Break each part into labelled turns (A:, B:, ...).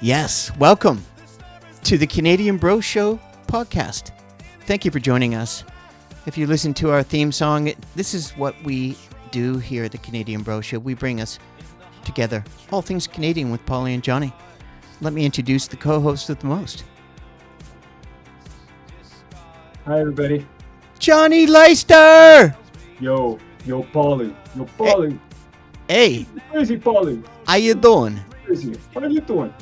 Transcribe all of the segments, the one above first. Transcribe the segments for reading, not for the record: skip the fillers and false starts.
A: Yes, welcome to the Canadian Bro Show podcast. Thank you for joining us. If you listen to our theme song, this is what we do here at the Canadian Bro Show. We bring us together, all things Canadian with Pauly and Johnny. Let me introduce the co-host with the most.
B: Hi, everybody.
A: Johnny Leister!
B: Yo, Pauly. Yo, Pauly.
A: Hey.
B: Crazy Pauly.
A: How you doing?
B: Crazy. How are you doing?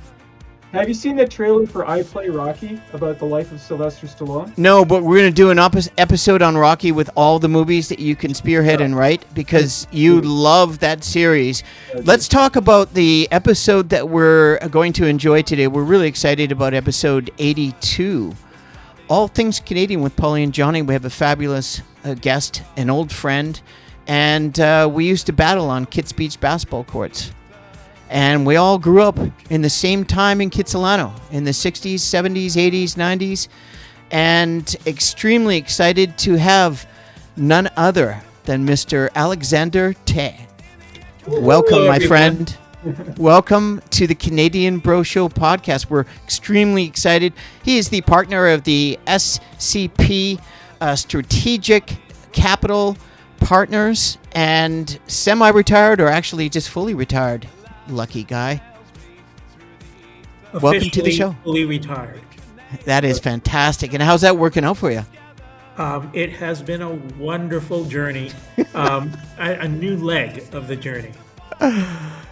B: Have you seen that trailer for I Play Rocky about the life of Sylvester Stallone?
A: No, but we're going to do an episode on Rocky with all the movies that you can spearhead and write because you love that series. Let's talk about the episode that we're going to enjoy today. We're really excited about episode 82. All things Canadian with Pauly and Johnny. We have a fabulous guest, an old friend, and we used to battle on Kits Beach basketball courts. And we all grew up in the same time in Kitsilano, in the 60s, 70s, 80s, 90s, and extremely excited to have none other than Mr. Alexander Te. Welcome, my friend. Welcome to the Canadian Bro Show podcast. We're extremely excited. He is the partner of the SCP Strategic Capital Partners and semi-retired or actually just fully retired. Lucky guy. Welcome to the show.
C: Fully retired.
A: That is fantastic. And how's that working out for you?
C: It has been a wonderful journey. A new leg of the journey.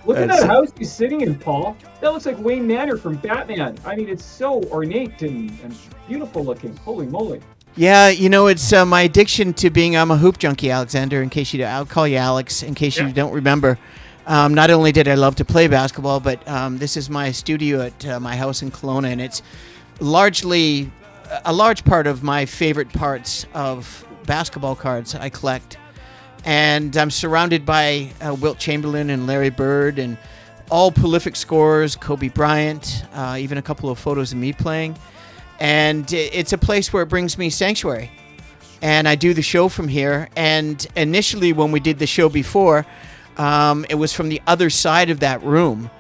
B: Look at that house he's sitting in, Paul. That looks like Wayne Manor from Batman. I mean, it's so ornate and beautiful looking. Holy moly.
A: Yeah, you know, it's my addiction to being, I'm a hoop junkie, Alexander, I'll call you Alex, in case you don't remember. Not only did I love to play basketball, but this is my studio at my house in Kelowna, and it's largely a large part of my favorite parts of basketball cards I collect. And I'm surrounded by Wilt Chamberlain and Larry Bird and all prolific scorers, Kobe Bryant, even a couple of photos of me playing. And it's a place where it brings me sanctuary. And I do the show from here. And initially when we did the show before, it was from the other side of that room.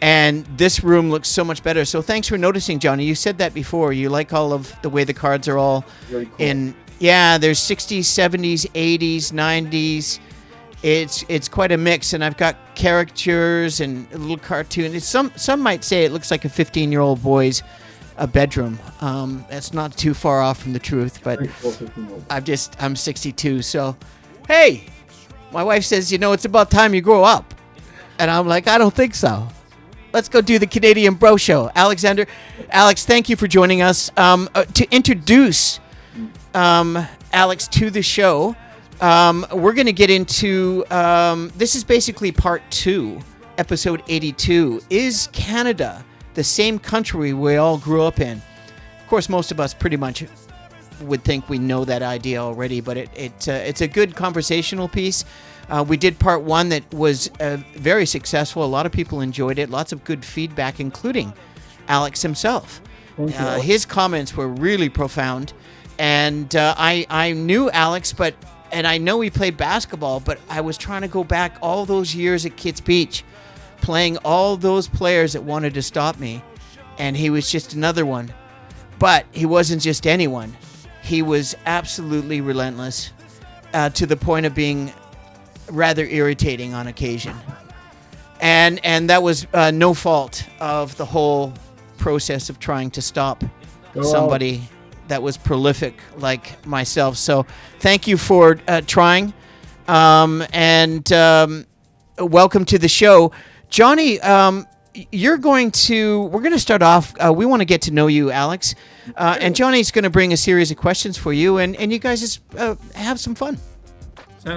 A: And this room looks so much better. So thanks for noticing, Johnny. You said that before. You like all of the way the cards are all
B: Very cool.
A: in. Yeah, there's 60s, 70s, 80s, 90s. It's quite a mix. And I've got caricatures and a little cartoon. Some might say it looks like a 15-year-old boy's bedroom. That's not too far off from the truth. But I'm 62. So, hey. My wife says, it's about time you grow up. And I'm like, I don't think so. Let's go do the Canadian Bro Show. Alex, thank you for joining us. To introduce Alex to the show, we're going to get into, this is basically part 2, episode 82. Is Canada the same country we all grew up in? Of course, most of us pretty much would think we know that idea already, but it's a good conversational piece. We did part 1 that was very successful. A lot of people enjoyed it. Lots of good feedback, including Alex himself. His comments were really profound. And I knew Alex, and I know he played basketball, but I was trying to go back all those years at Kits Beach, playing all those players that wanted to stop me. And he was just another one. But he wasn't just anyone. He was absolutely relentless to the point of being rather irritating on occasion. And that was no fault of the whole process of trying to stop somebody that was prolific like myself. So thank you for trying. And welcome to the show. Johnny, we're going to start off. We want to get to know you, Alex. And Johnny's going to bring a series of questions for you, and you guys just have some fun.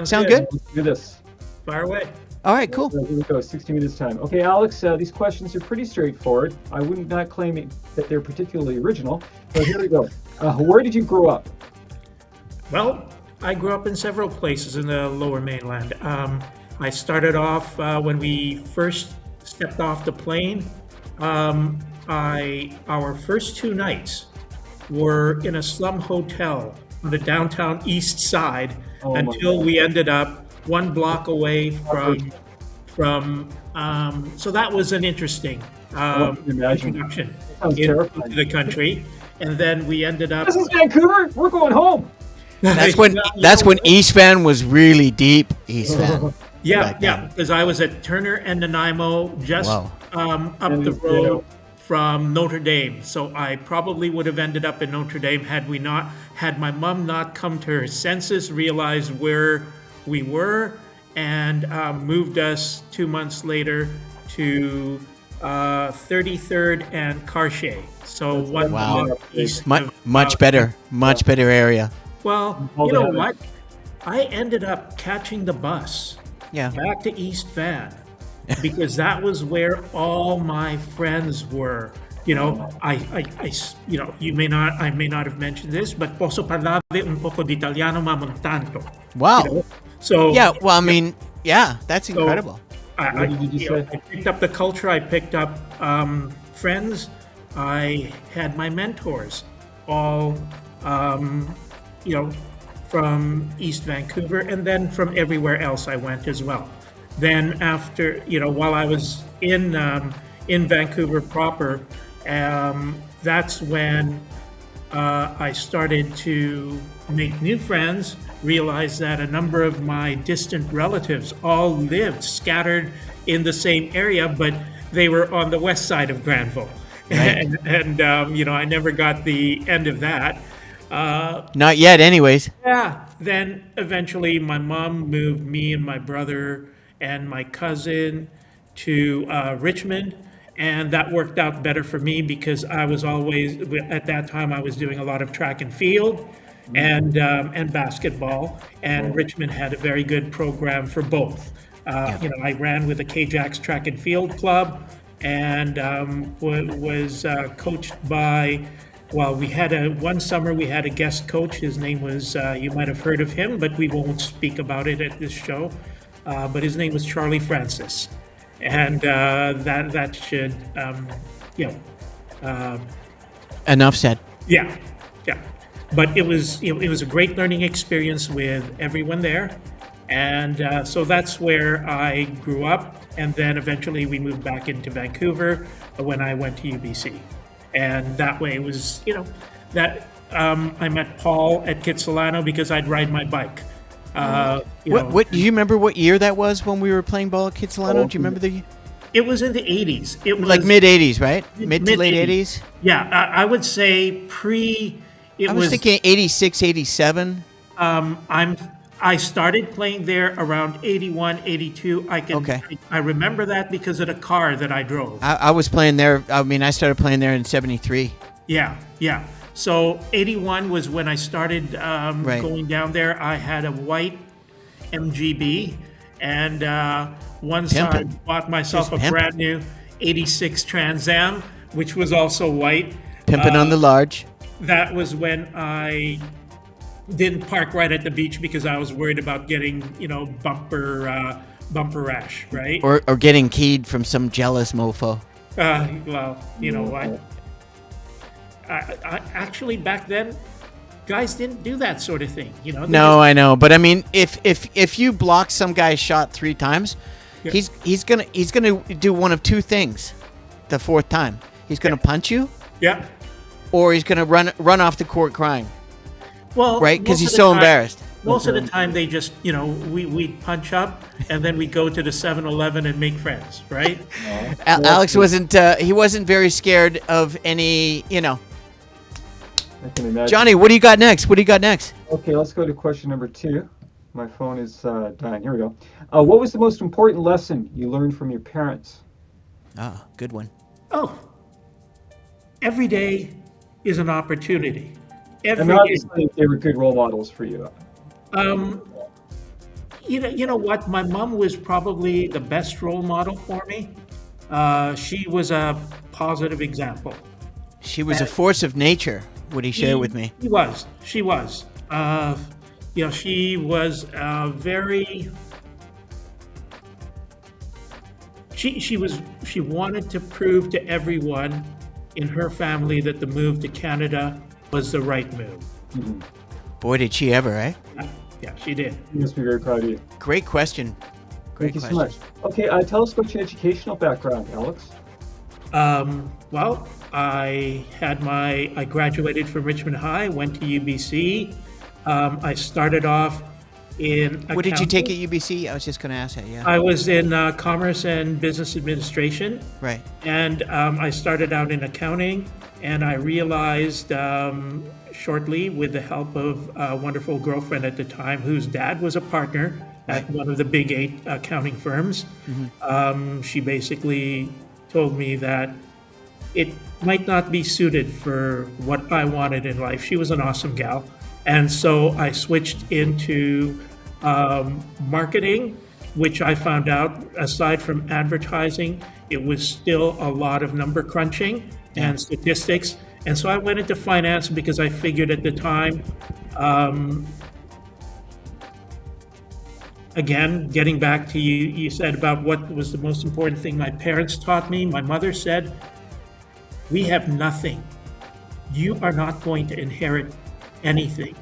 A: Sound good?
B: Let's do this.
C: Fire away.
A: All right, cool.
B: Here we go, 60 minutes time. Okay, Alex, these questions are pretty straightforward. I would not claim that they're particularly original, but here we go. Where did you grow up?
C: Well, I grew up in several places in the Lower Mainland. I started off when we first stepped off the plane. Our first 2 nights were in a slum hotel on the downtown east side until we ended up 1 block away from So that was an interesting
B: I can imagine.
C: introduction
B: Sounds terrifying.
C: into the country. And then we ended up.
B: This is Vancouver. We're going home.
A: That's when East Van was really deep. East Van.
C: Yeah,
A: back
C: yeah,
A: then.
C: because I was at Turner and Nanaimo, just
A: Wow.
C: up the road from Notre Dame. So I probably would have ended up in Notre Dame had my mom not come to her senses, realized where we were, and moved us 2 months later to 33rd and Cartier. So one
A: Wow.
C: block east
A: Much
C: of,
A: better area.
C: Well, you know what? I ended up catching the bus
A: Yeah.
C: back to East Van because that was where all my friends were. You know, I may not have mentioned this, but posso parlare un poco di italiano ma non tanto.
A: Wow.
C: You know? So
A: Yeah. Well, I mean, yeah, that's incredible.
C: I
B: did you say?
C: I picked up the culture. I picked up friends. I had my mentors, all from East Vancouver, and then from everywhere else I went as well. Then after, while I was in Vancouver proper, that's when I started to make new friends, realized that a number of my distant relatives all lived scattered in the same area, but they were on the west side of Granville.
A: Right.
C: and I never got the end of that.
A: Not yet, anyways.
C: Yeah. Then eventually my mom moved me and my brother and my cousin to Richmond. And that worked out better for me because I was always, at that time, I was doing a lot of track and field and basketball. And Richmond had a very good program for both. I ran with the K-Jacks track and field club and was coached by, well, one summer we had a guest coach. His name was, you might have heard of him, but we won't speak about it at this show. But his name was Charlie Francis. And that should,
A: Enough said.
C: yeah. But it was a great learning experience with everyone there, and so that's where I grew up. And then eventually we moved back into Vancouver when I went to UBC, and that way it was that I met Paul at Kitsilano because I'd ride my bike.
A: What do you remember what year that was when we were playing ball at Kitsilano? Do you remember the
C: It was in the 80s. It was
A: like mid 80s, right? Mid to late
C: mid-80s.
A: 80s?
C: Yeah, I would say
A: I was thinking 86, 87.
C: I started playing there around 81, 82.
A: Okay.
C: I remember that because of the car that I drove.
A: I was playing there. I mean, I started playing there in 73.
C: Yeah. So 81 was when I started going down there. I had a white MGB, and once I bought myself a brand new 86 Trans Am, which was also white.
A: Pimping on the large.
C: That was when I didn't park right at the beach because I was worried about getting, bumper rash, right?
A: Or getting keyed from some jealous mofo.
C: I actually back then, guys didn't do that sort of thing,
A: No, I know, but I mean, if you block some guy's shot 3 times,
C: Yeah.
A: he's gonna do one of 2 things. The 4th time, he's gonna punch you,
C: Yeah.
A: or he's gonna run off the court crying,
C: Well,
A: right? Because
C: most
A: he's
C: of the
A: so
C: time-
A: embarrassed.
C: Most of the time, they just, we'd punch up and then we'd go to the 7-Eleven and make friends, right?
A: Alex wasn't very scared of any,
B: I can imagine.
A: Johnny, what do you got next?
B: Okay, let's go to question number 2. My phone is dying. Here we go. What was the most important lesson you learned from your parents?
A: Ah, good one.
C: Oh, every day is an opportunity. Every
B: And
C: day.
B: obviously, they were good role models for you.
C: You know what? My mom was probably the best role model for me. She was a positive example.
A: She was a force of nature. What he shared with me.
C: She was. She was very. She wanted to prove to everyone in her family that the move to Canada was the right move.
A: Boy, did she ever, eh?
C: Yeah, she did.
B: You must be very proud of you.
A: Great question. Great
B: Thank you so
A: question.
B: much. Okay, tell us about your educational background, Alex.
C: Well, I graduated from Richmond High, went to UBC. I started off in
A: What did you take
C: accounting.
A: at UBC? I was just going to ask that. Yeah.
C: I was in Commerce and Business Administration,
A: Right.
C: and I started out in accounting, and I realized shortly, with the help of a wonderful girlfriend at the time, whose dad was a partner at
A: Right.
C: one of the big 8 accounting firms, she basically told me that it might not be suited for what I wanted in life. She was an awesome gal. And so I switched into marketing, which I found out, aside from advertising, it was still a lot of number crunching and statistics. And so I went into finance because I figured at the time, again, getting back to you said about what was the most important thing my parents taught me. My mother said, "We have nothing. You are not going to inherit anything."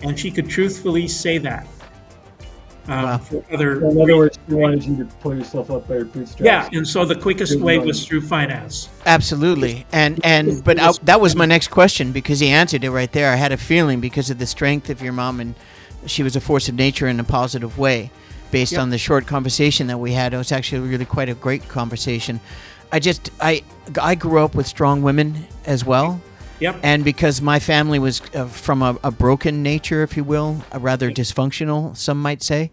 C: And she could truthfully say that. For other
B: In other words, she wanted you to pull yourself up by your bootstraps.
C: Yeah, and so the quickest way was through finance.
A: Absolutely. That was my next question, because he answered it right there. I had a feeling, because of the strength of your mom, and she was a force of nature in a positive way. Based on the short conversation that we had, it was actually really quite a great conversation. I grew up with strong women as well.
C: Yep.
A: And because my family was from a broken nature, if you will, a rather dysfunctional, some might say,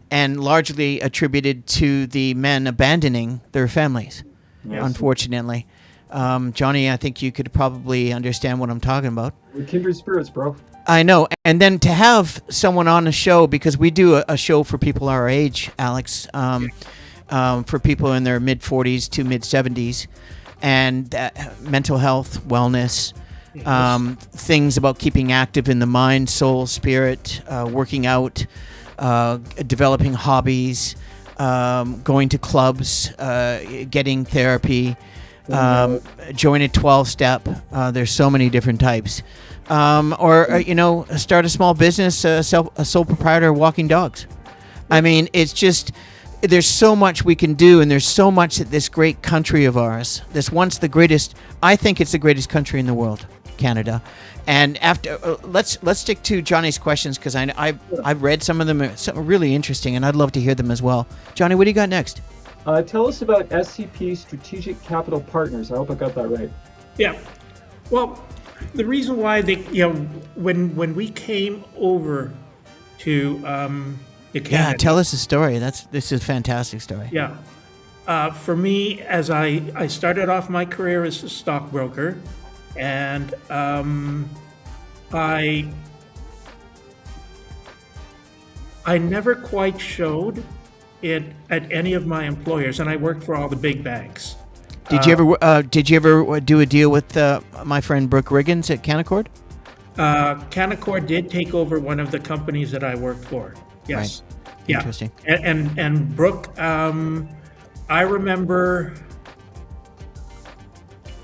A: and largely attributed to the men abandoning their families, unfortunately. Johnny, I think you could probably understand what I'm talking about.
B: We're kindred spirits, bro.
A: I know. And then to have someone on a show, because we do a show for people our age, Alex, for people in their mid-40s to mid-70s, and mental health, wellness, things about keeping active in the mind, soul, spirit, working out, developing hobbies, going to clubs, getting therapy, join a 12-step. There's so many different types. Or start a small business, a sole proprietor of walking dogs. I mean, it's just, there's so much we can do, and there's so much that this great country of ours, this once the greatest, I think it's the greatest country in the world, Canada. And after, let's stick to Johnny's questions, because I've read some of them, some really interesting, and I'd love to hear them as well. Johnny, what do you got next?
B: Tell us about SCP Strategic Capital Partners. I hope I got that right.
C: Yeah. Well, the reason why when we came over to the Canada.
A: Yeah, tell us the story. This is a fantastic story.
C: Yeah. For me, as I started off my career as a stockbroker, and I never quite showed it at any of my employers, and I worked for all the big banks.
A: Did you ever do a deal with my friend Brooke Riggins at Canaccord?
C: Canaccord did take over one of the companies that I worked for. Yes.
A: Right.
C: Yeah.
A: Interesting.
C: And Brooke, I remember,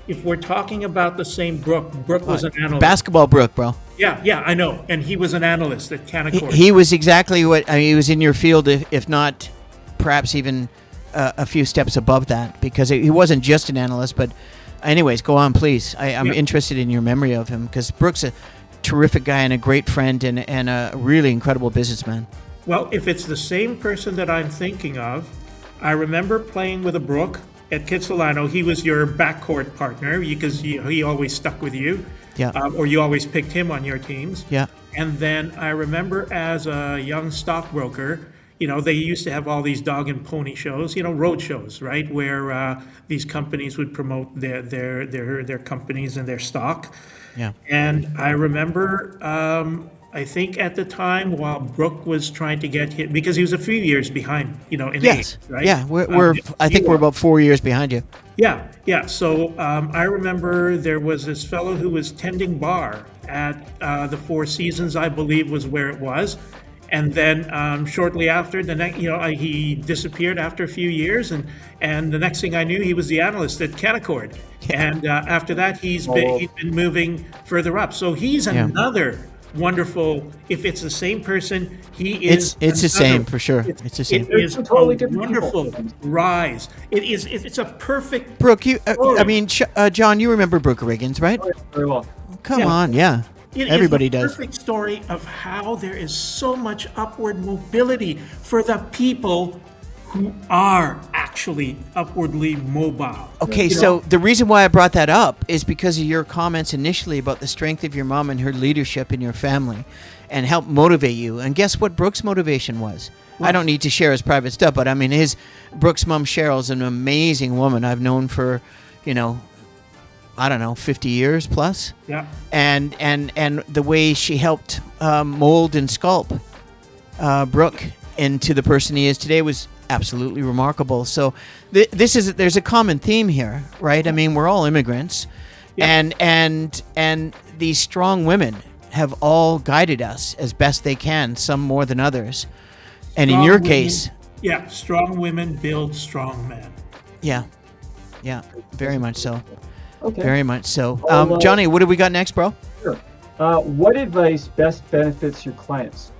C: if we're talking about the same Brooke was an analyst.
A: Basketball Brooke, bro.
C: Yeah, I know. And he was an analyst at Canaccord.
A: He was exactly what, he was in your field, if not perhaps even a few steps above that, because he wasn't just an analyst. But anyways, go on, please. I'm interested in your memory of him, because Brooke's a terrific guy and a great friend and a really incredible businessman.
C: Well, if it's the same person that I'm thinking of, I remember playing with a Brooke at Kitsilano. He was your backcourt partner, because he always stuck with you.
A: Yeah.
C: Or you always picked him on your teams.
A: Yeah.
C: And then I remember, as a young stockbroker, they used to have all these dog and pony shows, road shows, right, where these companies would promote their companies and their stock.
A: Yeah.
C: And I remember, I think at the time, while Brooke was trying to get hit, because he was a few years behind, in age, right?
A: Yeah, I think we're about 4 years behind you.
C: Yeah. So I remember there was this fellow who was tending bar at the Four Seasons, I believe was where it was. And then shortly after, he disappeared after a few years, and the next thing I knew, he was the analyst at Canaccord. And after that, he's been moving further up. So he's another wonderful. If it's the same person, he is.
A: It's the same for sure. It's the same.
C: It is
B: They're totally
C: a
B: different
C: wonderful
B: people.
C: rise. It's a perfect.
A: Brooke, you,
C: story.
A: I mean, John, you remember Brooke Riggins, right?
B: Oh, yeah, very well.
A: Come
C: Yeah.
A: on, yeah.
C: It
A: Everybody
C: is a
A: does.
C: perfect story of how there is so much upward mobility for the people who are actually upwardly mobile.
A: Okay,
C: You know?
A: so the reason why I brought that up is because of your comments initially about the strength of your mom and her leadership in your family and help motivate you. And guess what Brooke's motivation was? I don't need to share his private stuff, but I mean, Brooke's mom, Cheryl's an amazing woman I've known for, I don't know, 50 years plus.
C: Yeah.
A: And the way she helped mold and sculpt Brooke into the person he is today was absolutely remarkable. So there's a common theme here, right? I mean, we're all immigrants,
C: Yeah.
A: and these strong women have all guided us as best they can, some more than others. And in
C: Strong
A: your
C: women-
A: case,
C: Yeah, strong women build strong men.
A: yeah, very much so,
B: Okay.
A: very much so.
B: Well,
A: Johnny, what do we got next, bro?
B: Sure. What advice best benefits your clients?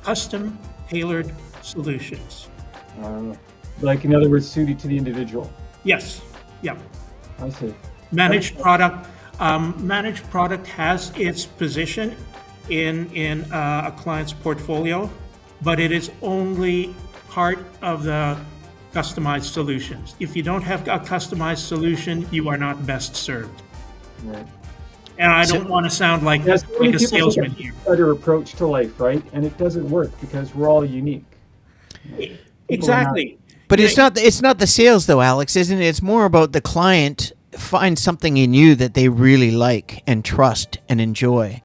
C: Custom tailored solutions.
B: Like, in other words, suited to the individual.
C: Yes. Yeah.
B: I see.
C: Managed product. Managed product has its position in a client's portfolio, but it is only part of the customized solutions. If you don't have a customized solution, you are not best served.
B: Right.
C: And I don't want to sound like
B: Yes, so many
C: a
B: people
C: salesman
B: take
C: here.
B: a better approach to life, right? And it doesn't work because we're all unique.
C: Exactly.
A: But
C: Yeah.
A: it's not the sales though, Alex, isn't it? It's more about the client finds something in you that they really like and trust and enjoy.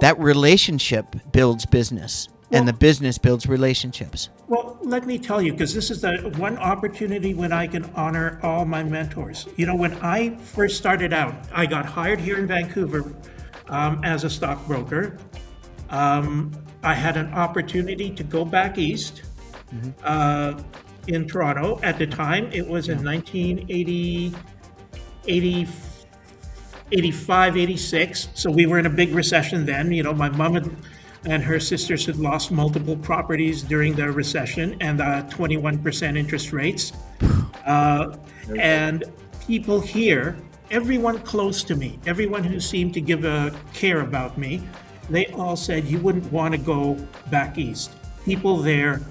A: That relationship builds business, and the business builds relationships.
C: Well, let me tell you, because this is the one opportunity when I can honor all my mentors. You know, when I first started out, I got hired here in Vancouver as a stockbroker. I had an opportunity to go back east in Toronto. At the time, it was in 1985, 86. So we were in a big recession then. You know, my mom and her sisters had lost multiple properties during the recession and 21% interest rates. And people here, everyone close to me, everyone who seemed to give a care about me, they all said you wouldn't want to go back east. People there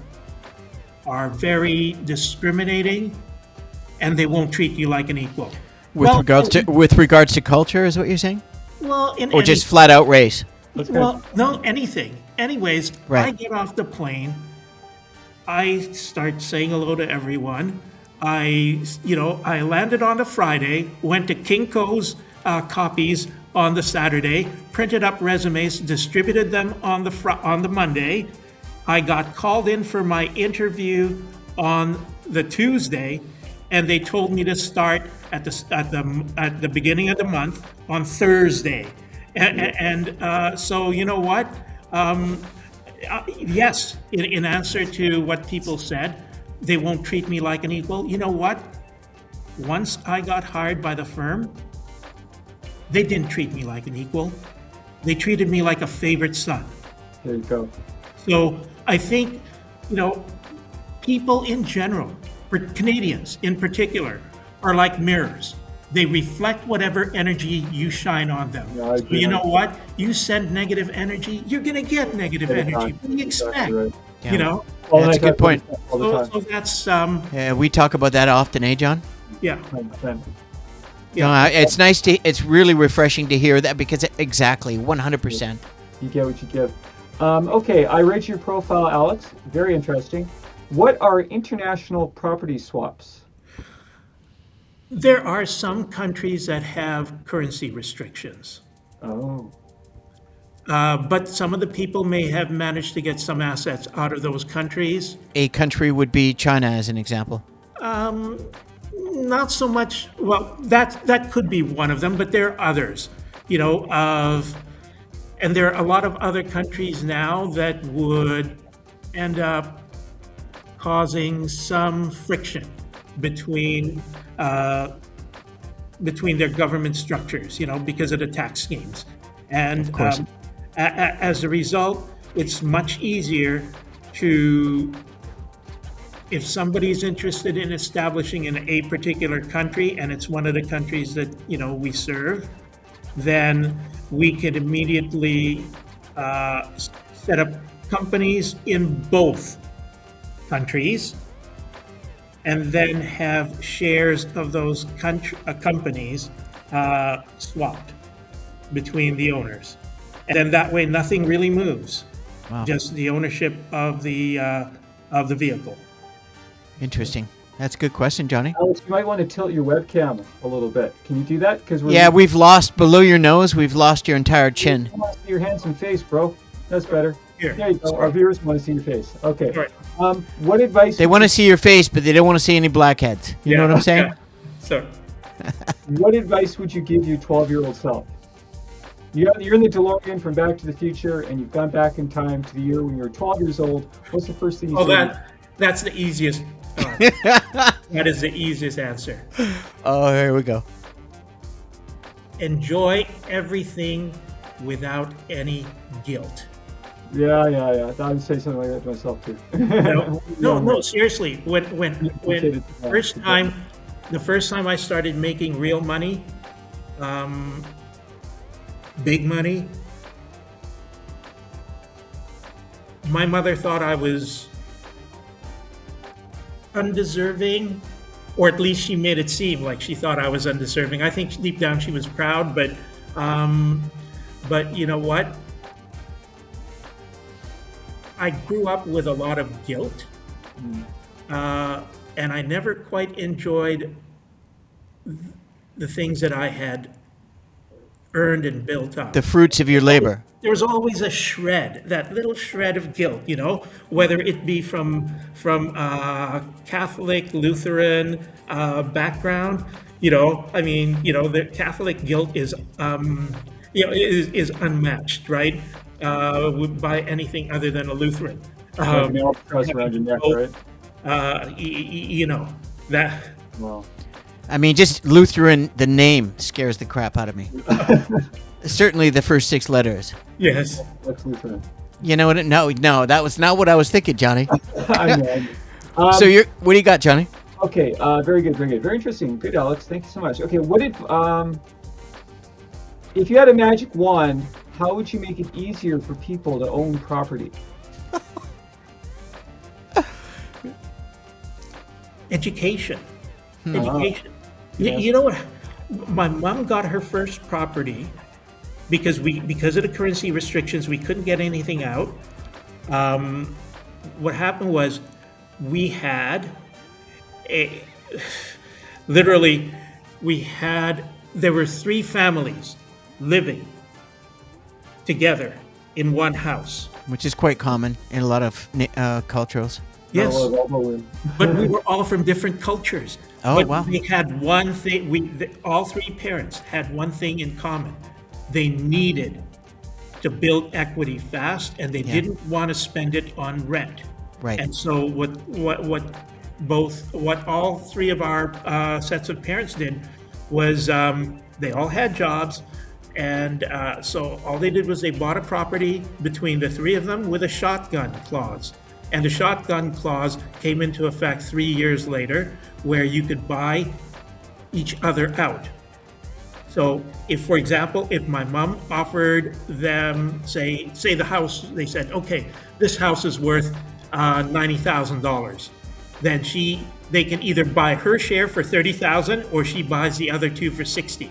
C: are very discriminating, and they won't treat you like an equal.
A: With regards to culture, is what you're saying,
C: Well,
A: or just flat out race?
C: Well, no, anything. Anyways,
A: Right.
C: I get off the plane. I start saying hello to everyone. I landed on a Friday, went to Kinko's copies on the Saturday, printed up resumes, distributed them on the Monday. I got called in for my interview on the Tuesday, and they told me to start at the beginning of the month on Thursday. And so, you know what? Yes, in answer to what people said, they won't treat me like an equal. You know what? Once I got hired by the firm, they didn't treat me like an equal. They treated me like a favorite son.
B: There you go.
C: So I think, people in general, Canadians in particular, are like mirrors. They reflect whatever energy you shine on them.
B: Yeah, I
C: So
B: agree.
C: you know what? You send negative energy, you're going to get negative energy. What do you expect?
B: Exactly right.
A: Yeah.
C: You know?
B: Well,
A: That's
B: and
A: a
B: I
A: good point.
B: talk about that all the
C: So
B: time.
C: that's,
A: Yeah, we talk about that often, eh, John?
C: yeah.
B: 100%.
C: Yeah.
A: No, it's nice it's really refreshing to hear that because exactly 100%.
B: You get what you give. Okay, I read your profile, Alex. Very interesting. What are international property swaps?
C: There are some countries that have currency restrictions.
B: Oh,
C: But some of the people may have managed to get some assets out of those countries.
A: A country would be China, as an example.
C: Not so much. Well, that could be one of them, but there are others. And there are a lot of other countries now that would end up causing some friction between their government structures, because of the tax schemes. And
A: Of course.
C: as a result, it's much easier to, if somebody's interested in establishing in a particular country and it's one of the countries that we serve, then we could immediately set up companies in both countries and then have shares of those companies swapped between the owners. And then that way nothing really moves.
A: Wow.
C: Just the ownership of the vehicle.
A: Interesting. That's a good question, Johnny.
B: Alex, you might want to tilt your webcam a little bit. Can you do that? Because
A: we've lost below your nose. We've lost your entire chin.
B: I want to see your handsome face, bro. That's better.
C: Here.
B: There you go. Our viewers want to see your face. Okay.
C: Right.
B: What advice?
A: They want to see your face, but they don't want to see any blackheads. You know what I'm saying?
C: Yeah. So,
B: What advice would you give your 12-year-old self? You're in the DeLorean from Back to the Future, and you've gone back in time to the year when you were 12 years old. What's the first thing you say?
C: That's the easiest. That is the easiest answer.
A: Oh, here we go.
C: Enjoy everything without any guilt.
B: Yeah. I would say something like that to myself too.
C: No. Seriously, when the first time I started making real money, big money, my mother thought I was undeserving, or at least she made it seem like she thought I was undeserving. I think deep down she was proud, but you know what? I grew up with a lot of guilt, and I never quite enjoyed the things that I had earned and built up.
A: The fruits of your labor.
C: There was always a shred, that little shred of guilt, whether it be from Catholic, Lutheran background. The Catholic guilt is is unmatched, right? By anything other than a Lutheran.
B: Around your neck, right?
C: That.
B: Wow.
A: I mean, just Lutheran, the name scares the crap out of me. Certainly the first 6 letters.
C: Yes.
B: That's Lutheran.
A: You know what? No, that was not what I was thinking, Johnny.
B: I know.
A: So what do you got, Johnny?
B: Okay, very good. Very interesting. Good, Alex. Thank you so much. Okay, if you had a magic wand, how would you make it easier for people to own property?
C: Education. Education.
B: Yeah.
C: You know what? My mom got her first property because of the currency restrictions, we couldn't get anything out. What happened was there were 3 families living together in one house.
A: Which is quite common in a lot of cultures.
C: Yes, but we were all from different cultures.
A: Oh,
C: but
A: wow.
C: we had one thing. All 3 parents had one thing in common. They needed to build equity fast, and they didn't want to spend it on rent.
A: Right.
C: And so what all 3 of our sets of parents did was they all had jobs, and so all they did was they bought a property between the 3 of them with a shotgun clause. And the shotgun clause came into effect 3 years later, where you could buy each other out. So if, for example, if my mom offered them, say the house, they said, okay, this house is worth $90,000. Then they can either buy her share for $30,000 or she buys the other 2 for $60,000.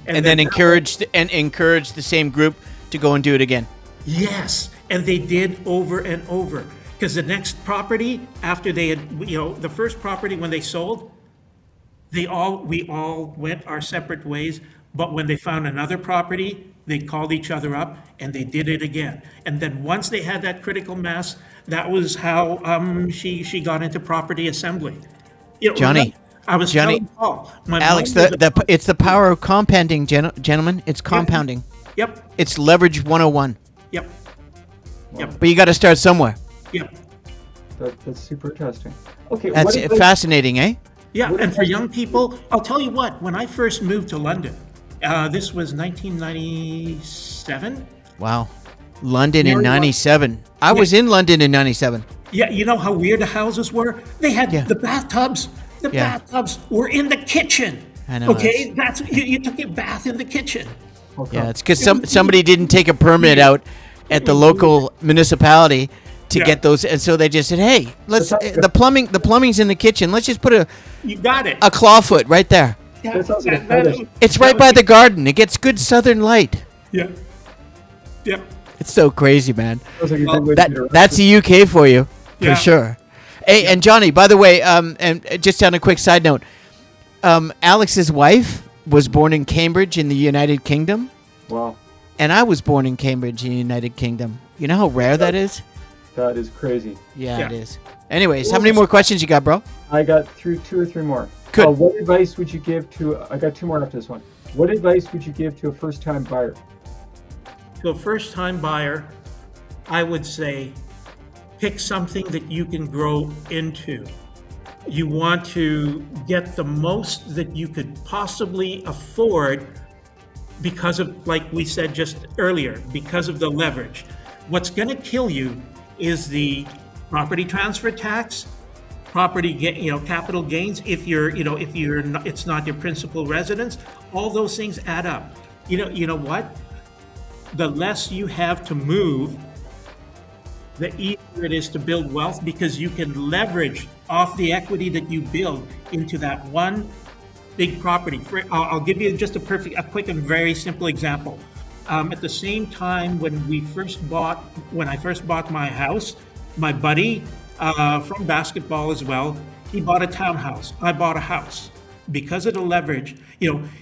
A: And then encourage the same group to go and do it again.
C: Yes, and they did over and over. Because the next property, after they had, the first property when they sold, we all went our separate ways. But when they found another property, they called each other up and they did it again. And then once they had that critical mass, that was how she got into property assembly.
A: Johnny,
C: I was telling Paul,
A: Alex, it's the power of compounding, gentlemen. It's compounding.
C: Yep.
A: It's leverage 101.
C: Yep.
A: But you got to start somewhere.
C: Yep.
B: That's super interesting. Okay.
A: That's fascinating, eh?
C: Yeah, and for young people, I'll tell you what, when I first moved to London, This was 1997.
A: Wow. London in
C: Very well.
A: 97. I was in London in 97.
C: Yeah, you know how weird the houses were? They had
A: Yeah.
C: the bathtubs. The
A: Yeah.
C: bathtubs were in the kitchen.
A: I know,
C: Okay, that's you took your bath in the kitchen.
B: Okay.
A: Yeah, it's because somebody didn't take a permit out at the local municipality to
C: Yeah.
A: get those, and so they just said, "Hey, the plumbing's in the kitchen. Let's just put
C: You got it.
A: a clawfoot right there.
C: Yeah,
B: That sounds like a
C: that-
B: fetish.
A: It's right by the garden. It gets good southern light.
C: Yeah. Yeah.
A: It's so crazy, man.
B: Sounds like a good way to get around
A: That's
B: it.
A: the UK for you, for
C: Yeah.
A: sure. Hey, and Johnny, by the way, and just on a quick side note, Alex's wife was born in Cambridge in the United Kingdom,
B: Wow,
A: and I was born in Cambridge in the United Kingdom. You know how rare that is?
B: that is crazy.
A: Yeah,
C: Yeah.
A: it is. Anyways, how many more questions you got, bro?
B: I got through 2 or 3 more.
A: Good.
B: What advice would you give to? I got 2 more after this one. What advice would you give to a first-time buyer?
C: To a first-time buyer, I would say pick something that you can grow into. You want to get the most that you could possibly afford because of, like we said just earlier, because of the leverage. What's going to kill you is the property transfer tax, capital gains. If you're not, it's not your principal residence, all those things add up. You know what? The less you have to move, the easier it is to build wealth because you can leverage off the equity that you build into that one big property. I'll give you just a quick and very simple example. At the same time when I first bought my house, my buddy from basketball as well, he bought a townhouse. I bought a house. Because of the leverage,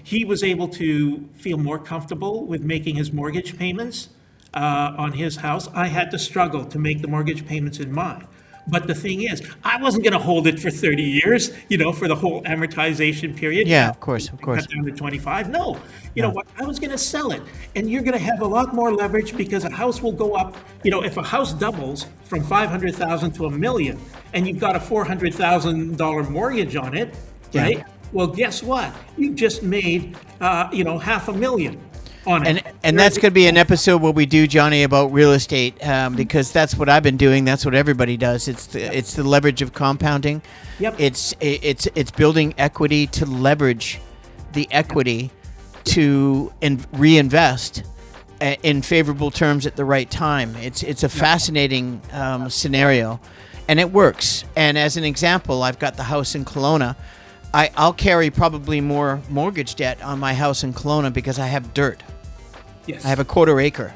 C: he was able to feel more comfortable with making his mortgage payments on his house. I had to struggle to make the mortgage payments in mine. But the thing is, I wasn't going to hold it for 30 years, for the whole amortization period.
A: Yeah, of course.
C: Cut down to 25. No, you know what? I was going to sell it. And you're going to have a lot more leverage because a house will go up. If a house doubles from 500,000 to $1 million and you've got a $400,000 mortgage on it,
A: Yeah.
C: right? Well, guess what? You just made, $500,000 on it.
A: And that's going to be an episode where we do, Johnny, about real estate because that's what I've been doing. That's what everybody does. It's the leverage of compounding.
C: Yep.
A: It's building equity to leverage the equity to reinvest in favorable terms at the right time. It's a fascinating scenario, and it works. And as an example, I've got the house in Kelowna. I'll carry probably more mortgage debt on my house in Kelowna because I have dirt.
C: Yes.
A: I have a 1/4 acre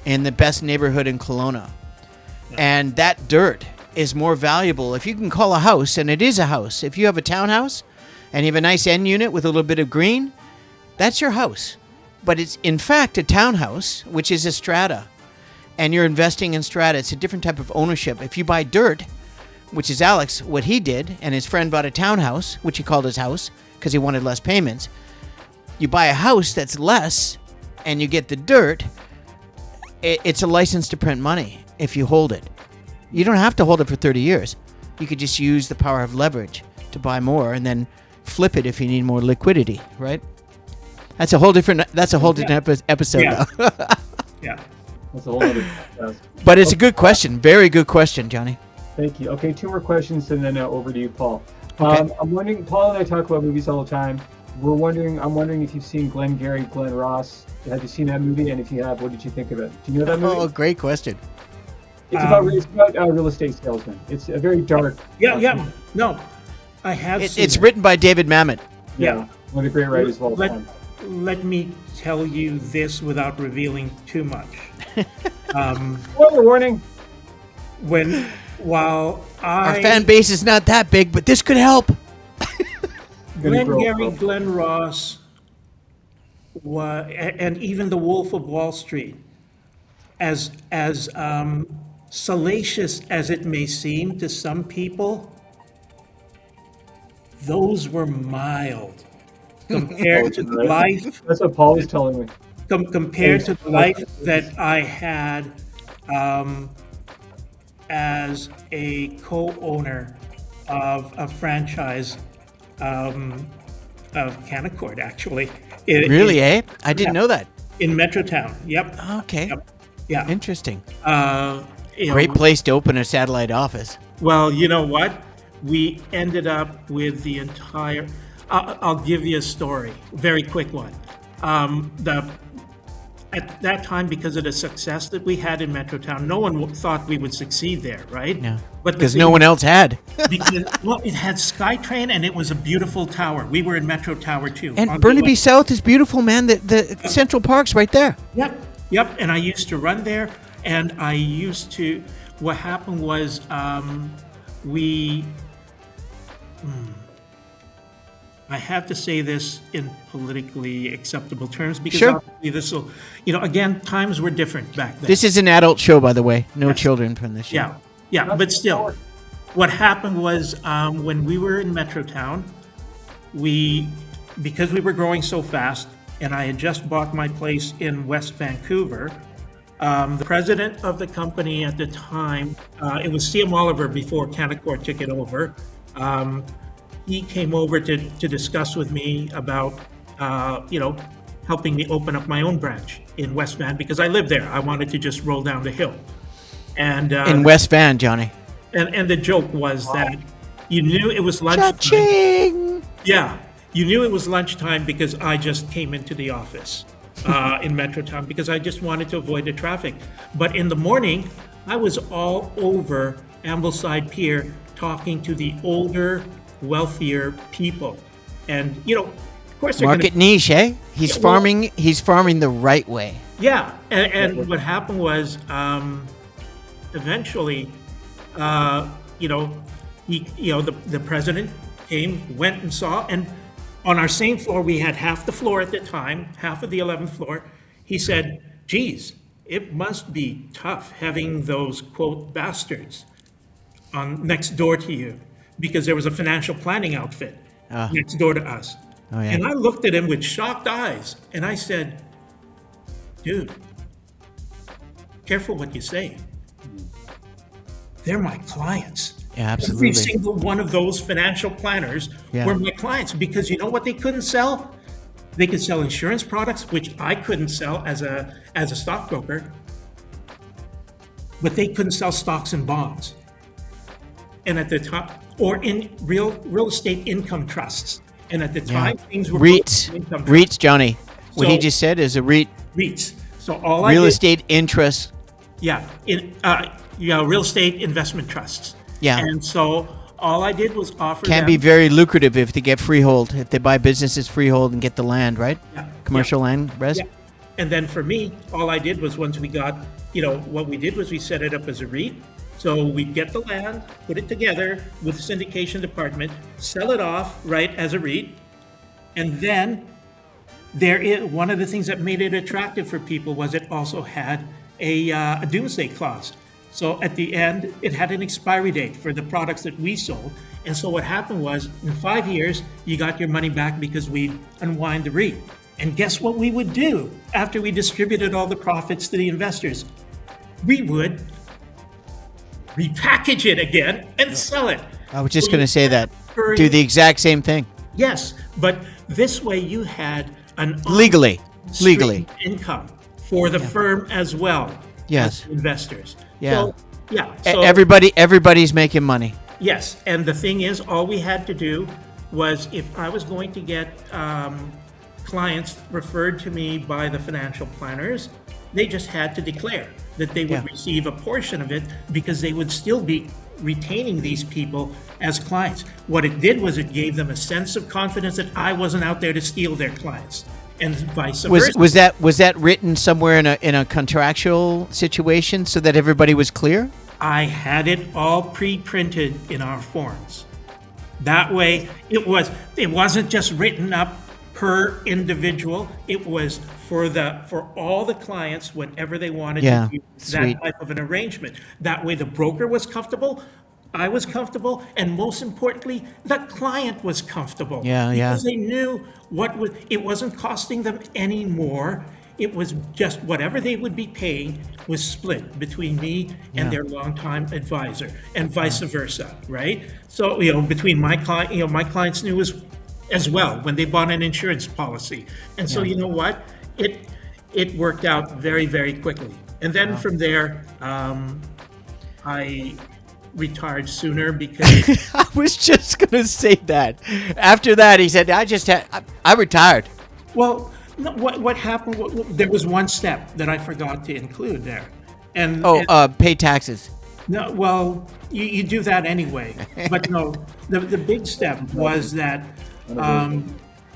A: in the best neighborhood in Kelowna. And that dirt is more valuable. If you can call a house, and it is a house, if you have a townhouse and you have a nice end unit with a little bit of green, that's your house. But it's in fact a townhouse, which is a strata. And you're investing in strata. It's a different type of ownership. If you buy dirt, which is Alex, what he did, and his friend bought a townhouse, which he called his house because he wanted less payments. You buy a house that's less, and you get the dirt. It's a license to print money if you hold it. You don't have to hold it for 30 years. You could just use the power of leverage to buy more and then flip it if you need more liquidity, right? That's a whole different episode,
C: Yeah.
A: though.
C: Yeah.
B: That's a whole other.
A: But it's a good question. Very good question, Johnny.
B: Thank you. Okay, 2 more questions, and then over to you, Paul.
A: Okay.
B: I'm wondering. Paul and I talk about movies all the time. I'm wondering if you've seen Glenn Ross. Have you seen that movie? And if you have, what did you think of it? Do you know that movie?
A: Oh, great question.
B: It's about real estate salesmen. It's a very dark.
C: Yeah. No, I have seen
A: It's
C: it.
A: wr't by David Mamet.
B: Yeah, one of the great writers of all time.
C: Let me tell you this without revealing too much.
B: Spoiler warning.
C: While
A: Our fan base is not that big, but this could help.
C: Glenn Ross, and even The Wolf of Wall Street, as salacious as it may seem to some people, those were mild compared to the life.
B: That's what Paul was telling me.
C: Compared to the life that I had as a co-owner of a franchise of Canaccord, actually.
A: Really, eh? I didn't know that.
C: In Metrotown. Yep.
A: Okay.
C: Yep. Yeah.
A: Interesting.
C: You know,
A: Great place to open a satellite office.
C: Well, you know what? We ended up with the entire. I'll give you a story, very quick one. At that time, because of the success that we had in Metrotown, no one thought we would succeed there, right?
A: No.
C: But
A: Because no one else had.
C: Because, well, it had SkyTrain and it was a beautiful tower. We were in Metro Tower too.
A: And Burnaby South is beautiful, man. The Central Park's right there.
C: Yep. And I used to run there, and what happened was I have to say this in politically acceptable terms because
A: Sure.
C: obviously this will, again, times were different back then.
A: This is an adult show, by the way. No children from this show.
C: Yeah, but still, what happened was when we were in Metrotown, because we were growing so fast, and I had just bought my place in West Vancouver, the president of the company at the time, it was C.M. Oliver before Canaccord took it over. He came over to discuss with me about, helping me open up my own branch in West Van because I lived there. I wanted to just roll down the hill. And
A: In West Van, Johnny.
C: And the joke was that you knew it was lunchtime.
A: Cha-ching!
C: Yeah, you knew it was lunchtime because I just came into the office in Metrotown because I just wanted to avoid the traffic. But in the morning, I was all over Ambleside Pier talking to the older, wealthier people. And, of course they're
A: Market niche, eh? He's farming the right way.
C: Yeah, and what happened was eventually, the president went and saw, and on our same floor, we had half the floor at the time, half of the 11th floor. He said, geez, it must be tough having those, quote, bastards next door to you, because there was a financial planning outfit next door to us.
A: Oh, yeah.
C: And I looked at him with shocked eyes, and I said, dude, careful what you say. They're my clients.
A: Yeah, absolutely.
C: Every single one of those financial planners were my clients because you know what they couldn't sell? They could sell insurance products, which I couldn't sell as a stockbroker, but they couldn't sell stocks and bonds. And at the top, or in real estate income trusts. And at the time, things were
A: REITs, Johnny. What he just said is a REIT.
C: REITs. So all
A: real estate interest.
C: Yeah, real estate investment trusts.
A: Yeah.
C: And so all I did was offer
A: Can
C: them,
A: be very lucrative if they get freehold, if they buy businesses freehold and get the land, right?
C: Yeah.
A: Commercial land, res?
C: Yeah. And then for me, all I did was once we got, what we did was we set it up as a REIT. So we'd get the land, put it together with the syndication department, sell it off, right, as a REIT. And then one of the things that made it attractive for people was it also had a doomsday clause. So at the end, it had an expiry date for the products that we sold. And so what happened was, in 5 years, you got your money back because we'd unwind the REIT. And guess what we would do after we distributed all the profits to the investors? We would repackage it again and sell it.
A: I was just going to say that. Do the exact same thing.
C: Yes, but this way you had an
A: legally
C: income for the firm as well.
A: Yes,
C: as investors.
A: Yeah,
C: So
A: everybody's making money.
C: Yes, and the thing is, all we had to do was if I was going to get clients referred to me by the financial planners, they just had to declare that they would receive a portion of it because they would still be retaining these people as clients. What it did was it gave them a sense of confidence that I wasn't out there to steal their clients, and vice versa.
A: Was that written somewhere in a contractual situation so that everybody was clear?
C: I had it all pre-printed in our forms. That way, it wasn't just written up per individual. It was for all the clients whenever they wanted to do that type of an arrangement. That way the broker was comfortable, I was comfortable, and most importantly, the client was comfortable. Because they knew it wasn't costing them any more. It was just whatever they would be paying was split between me and their longtime advisor, and vice versa, right? So between my client, my clients knew as well when they bought an insurance policy. And so you know what? It worked out very, very quickly. And then from there, I retired sooner because
A: I was just gonna say that. After that, he said, I retired.
C: well, no, what happened? There was one step that I forgot to include there, and
A: Pay taxes.
C: no, well, you do that anyway. But no, the big step was that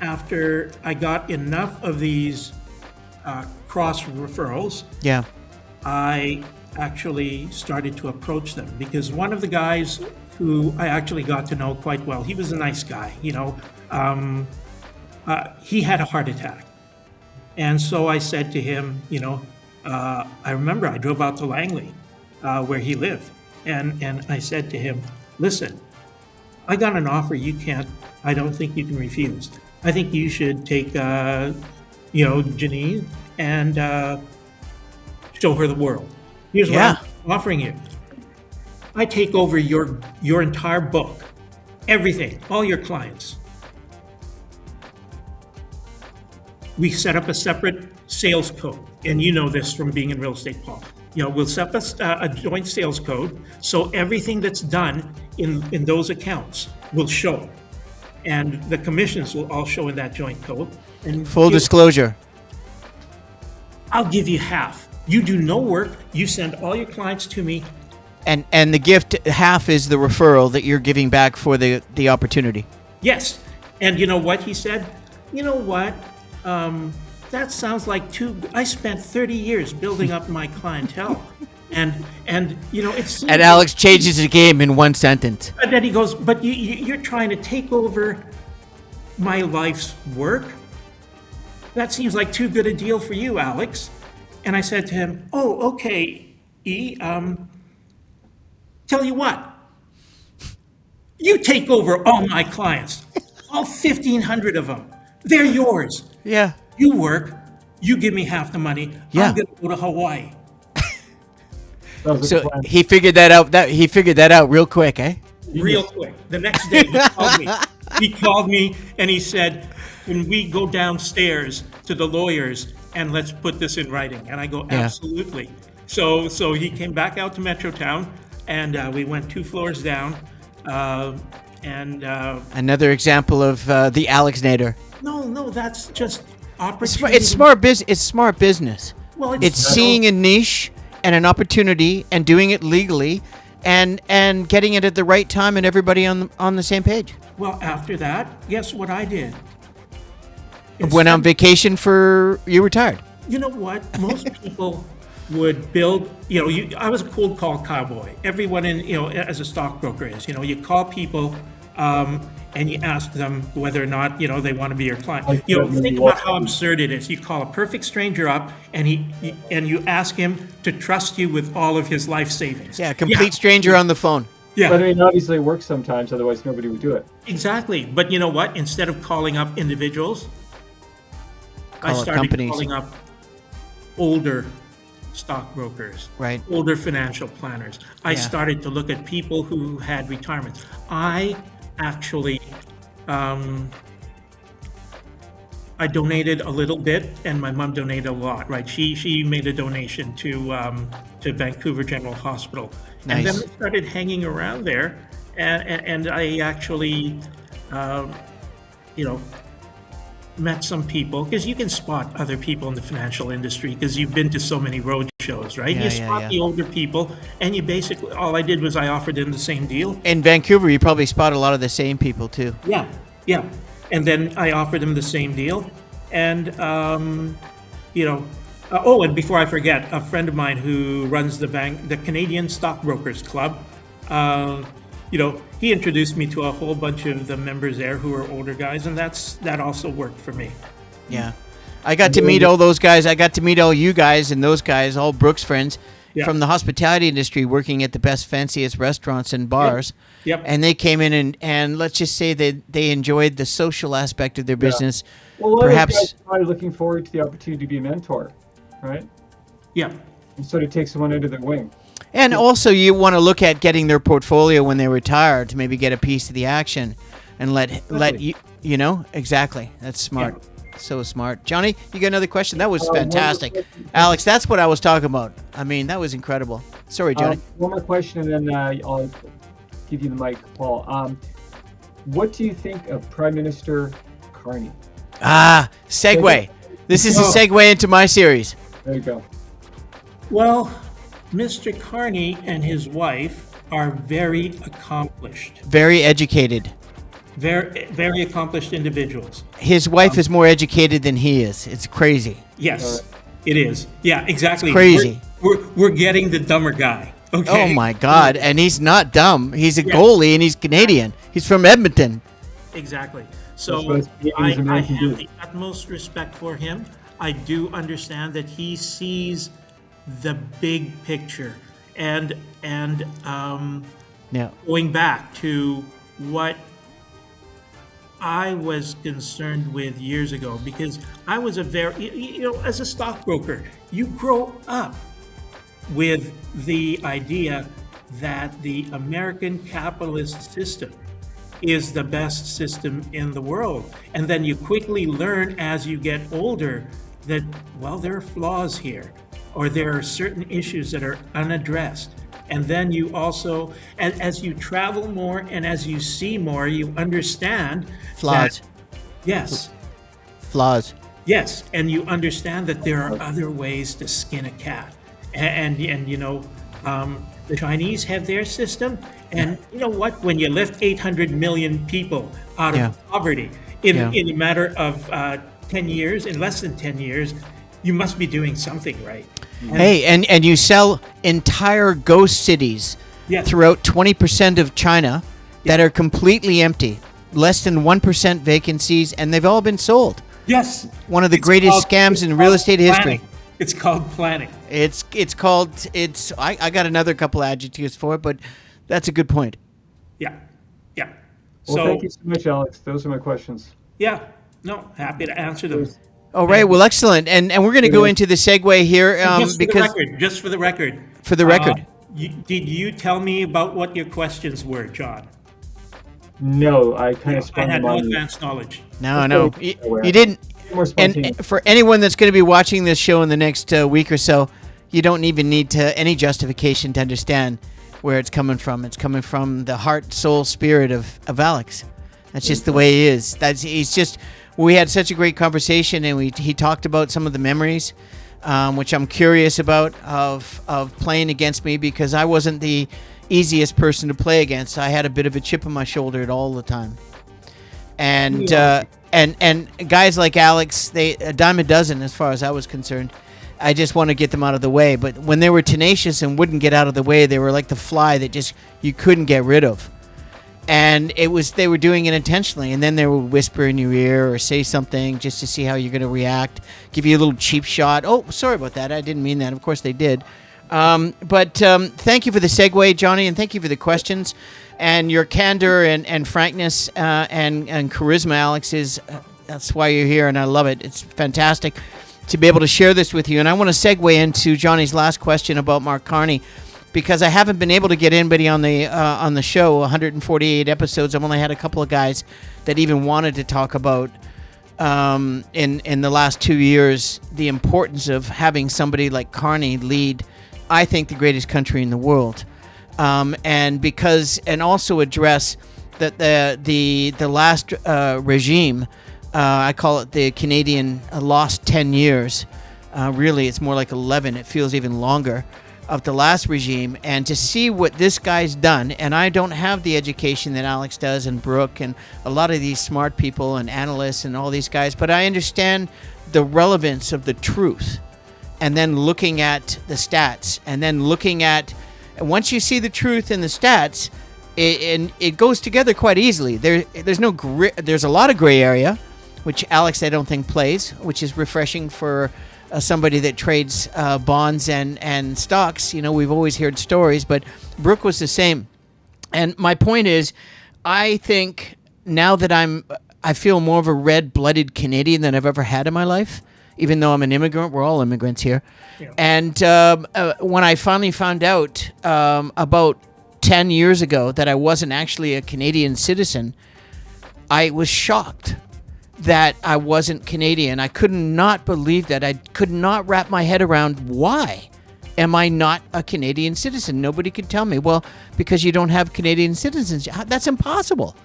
C: after I got enough of these cross referrals,
A: Yeah.
C: I actually started to approach them because one of the guys who I actually got to know quite well, he was a nice guy, he had a heart attack. And so I said to him, I remember I drove out to Langley, where he lived. And I said to him, listen, I got an offer I don't think you can refuse. I think you should take, Janine and show her the world. Here's what I'm offering you. I take over your entire book, everything, all your clients. We set up a separate sales code, and you know this from being in real estate, Paul. We'll set up a joint sales code, so everything that's done in those accounts will show, and the commissions will all show in that joint code. And
A: Full disclosure.
C: I'll give you half. You do no work. You send all your clients to me.
A: And the gift, half is the referral that you're giving back for the opportunity.
C: Yes. And you know what he said? You know what? That sounds like I spent 30 years building up my clientele. And it seems
A: And Alex changes the game in one sentence.
C: And then he goes, but you're trying to take over my life's work? That seems like too good a deal for you, Alex. And I said to him, oh, okay, tell you what, you take over all my clients, all 1,500 of them. They're yours.
A: Yeah.
C: You work, you give me half the money.
A: Yeah.
C: I'm going to go to Hawaii.
A: So he figured that out. He figured that out real quick, eh?
C: Real quick. The next day he called me and he said, can we go downstairs to the lawyers and let's put this in writing? And I go, absolutely. So he came back out to Metrotown, and we went 2 floors down.
A: Another example of the Alexnator.
C: No, that's just opportunity.
A: It's smart business. It's smart business.
C: Well,
A: it's seeing a niche and an opportunity and doing it legally, and getting it at the right time and everybody on the same page.
C: Well, after that, guess what I did?
A: Went on vacation you retired.
C: You know what? Most people would build, I was a cold call cowboy. Everyone as a stockbroker is, you call people and you ask them whether or not, they want to be your client. Think about how absurd it is. You call a perfect stranger up and you ask him to trust you with all of his life savings.
A: Yeah, complete stranger on the phone.
C: Yeah.
B: But I mean, obviously it works sometimes, otherwise nobody would do it.
C: Exactly. But you know what? Instead of calling up individuals, I started calling up older stockbrokers,
A: right?
C: Older financial planners. I started to look at people who had retirements. I actually, I donated a little bit, and my mom donated a lot. Right? She made a donation to Vancouver General Hospital,
A: nice.
C: And then I started hanging around there, and I actually, met some people, because you can spot other people in the financial industry because you've been to so many road shows, right? You spot the older people, and you basically, all I did was I offered them the same deal.
A: In Vancouver, you probably spot a lot of the same people too.
C: Yeah. And then I offered them the same deal. And, and before I forget, a friend of mine who runs the Canadian Stockbrokers Club, he introduced me to a whole bunch of the members there who are older guys, and that also worked for me.
A: Yeah. I got to meet all those guys. I got to meet all you guys and those guys, all Brooks friends from the hospitality industry, working at the best, fanciest restaurants and bars.
C: Yep.
A: And they came in and let's just say that they enjoyed the social aspect of their business.
B: Well,
A: perhaps
B: guys are probably looking forward to the opportunity to be a mentor, right?
C: Yeah.
B: And sort of take someone under their wing.
A: And also you want to look at getting their portfolio when they retire to maybe get a piece of the action. and let you know exactly. That's smart.
B: Yeah.
A: So smart. Johnny, you got another question? That was
B: One more
A: fantastic.
B: question.
A: Alex, that's what I was talking about. I mean, that was incredible. Sorry, Johnny.
B: One more question, and then I'll give you the mic, Paul. What do you think of Prime Minister Carney?
A: Segue. This is a segue into my series.
B: There you go.
C: Well, Mr. Carney and his wife are very accomplished,
A: Very educated.
C: very accomplished individuals.
A: His wife is more educated than he is. It's crazy.
C: Yes, it is. Yeah, exactly.
A: Crazy.
C: We're getting the dumber guy. Okay.
A: Oh my God! And he's not dumb. He's a goalie, and he's Canadian. He's from Edmonton.
C: Exactly.
B: That's
C: So
B: what
C: I
B: Canadians and Americans
C: have
B: do.
C: the utmost respect for him. I do understand that he sees the big picture, and
A: Yeah.
C: going back to what I was concerned with years ago, because I was as a stockbroker, you grow up with the idea that the American capitalist system is the best system in the world. And then you quickly learn as you get older that, well, there are flaws here, or there are certain issues that are unaddressed. And then you also, as you travel more and as you see more, you understand
A: Flaws.
C: Yes.
A: Flaws.
C: Yes, and you understand that there are other ways to skin a cat. And the Chinese have their system. And you know what? When you lift 800 million people out of poverty in a matter of 10 years, in less than 10 years, you must be doing something right.
A: Hey, and you sell entire ghost cities throughout 20% of China that are completely empty, less than 1% vacancies, and they've all been sold.
C: Yes.
A: One of the greatest scams in real estate history.
C: It's called planning.
A: I got another couple adjectives for it, but that's a good point.
C: Yeah. Yeah.
B: Well, thank you so much, Alex. Those are my questions.
C: Yeah. No, happy to answer them.
A: All right, well, excellent, and we're going to go into the segue here
C: Just for the record.
A: For the record.
C: Did you tell me about what your questions were, John?
B: No, I kind of
C: I
B: sprung
C: had
B: them
C: no
B: on you.
C: advanced knowledge.
A: No, you didn't.
B: More spontaneous.
A: And for anyone that's going to be watching this show in the next week or so, you don't even need any justification to understand where it's coming from. It's coming from the heart, soul, spirit of Alex. That's just the way he is. We had such a great conversation, and he talked about some of the memories, which I'm curious about of playing against me, because I wasn't the easiest person to play against. I had a bit of a chip on my shoulder all the time, and guys like Alex, a dime a dozen as far as I was concerned. I just want to get them out of the way. But when they were tenacious and wouldn't get out of the way, they were like the fly that you couldn't get rid of. And they were doing it intentionally, and then they would whisper in your ear or say something just to see how you're going to react, give you a little cheap shot. Oh, sorry about that. I didn't mean that. Of course they did. But thank you for the segue, Johnny, and thank you for the questions. And your candor and frankness and charisma, Alex, that's why you're here, and I love it. It's fantastic to be able to share this with you. And I want to segue into Johnny's last question about Mark Carney, because I haven't been able to get anybody on the show. 148 episodes. I've only had a couple of guys that even wanted to talk about in the last 2 years the importance of having somebody like Carney lead, I think, the greatest country in the world, and also address that the last regime. I call it the Canadian lost 10 years. Really, it's more like 11. It feels even longer. Of the last regime, and to see what this guy's done. And I don't have the education that Alex does, and Brooke, and a lot of these smart people and analysts and all these guys, but I understand the relevance of the truth, and then looking at the stats, and then and once you see the truth in the stats, it goes together quite easily. There's a lot of gray area, which Alex I don't think plays, which is refreshing for somebody that trades bonds and stocks. We've always heard stories, but Brooke was the same. And my point is, I think now that I feel more of a red-blooded Canadian than I've ever had in my life, even though I'm an immigrant. We're all immigrants here. Yeah. And when I finally found out about 10 years ago that I wasn't actually a Canadian citizen, I was shocked that I wasn't Canadian. I could not believe that. I could not wrap my head around why am I not a Canadian citizen. Nobody could tell me, well, because you don't have Canadian citizenship. That's impossible.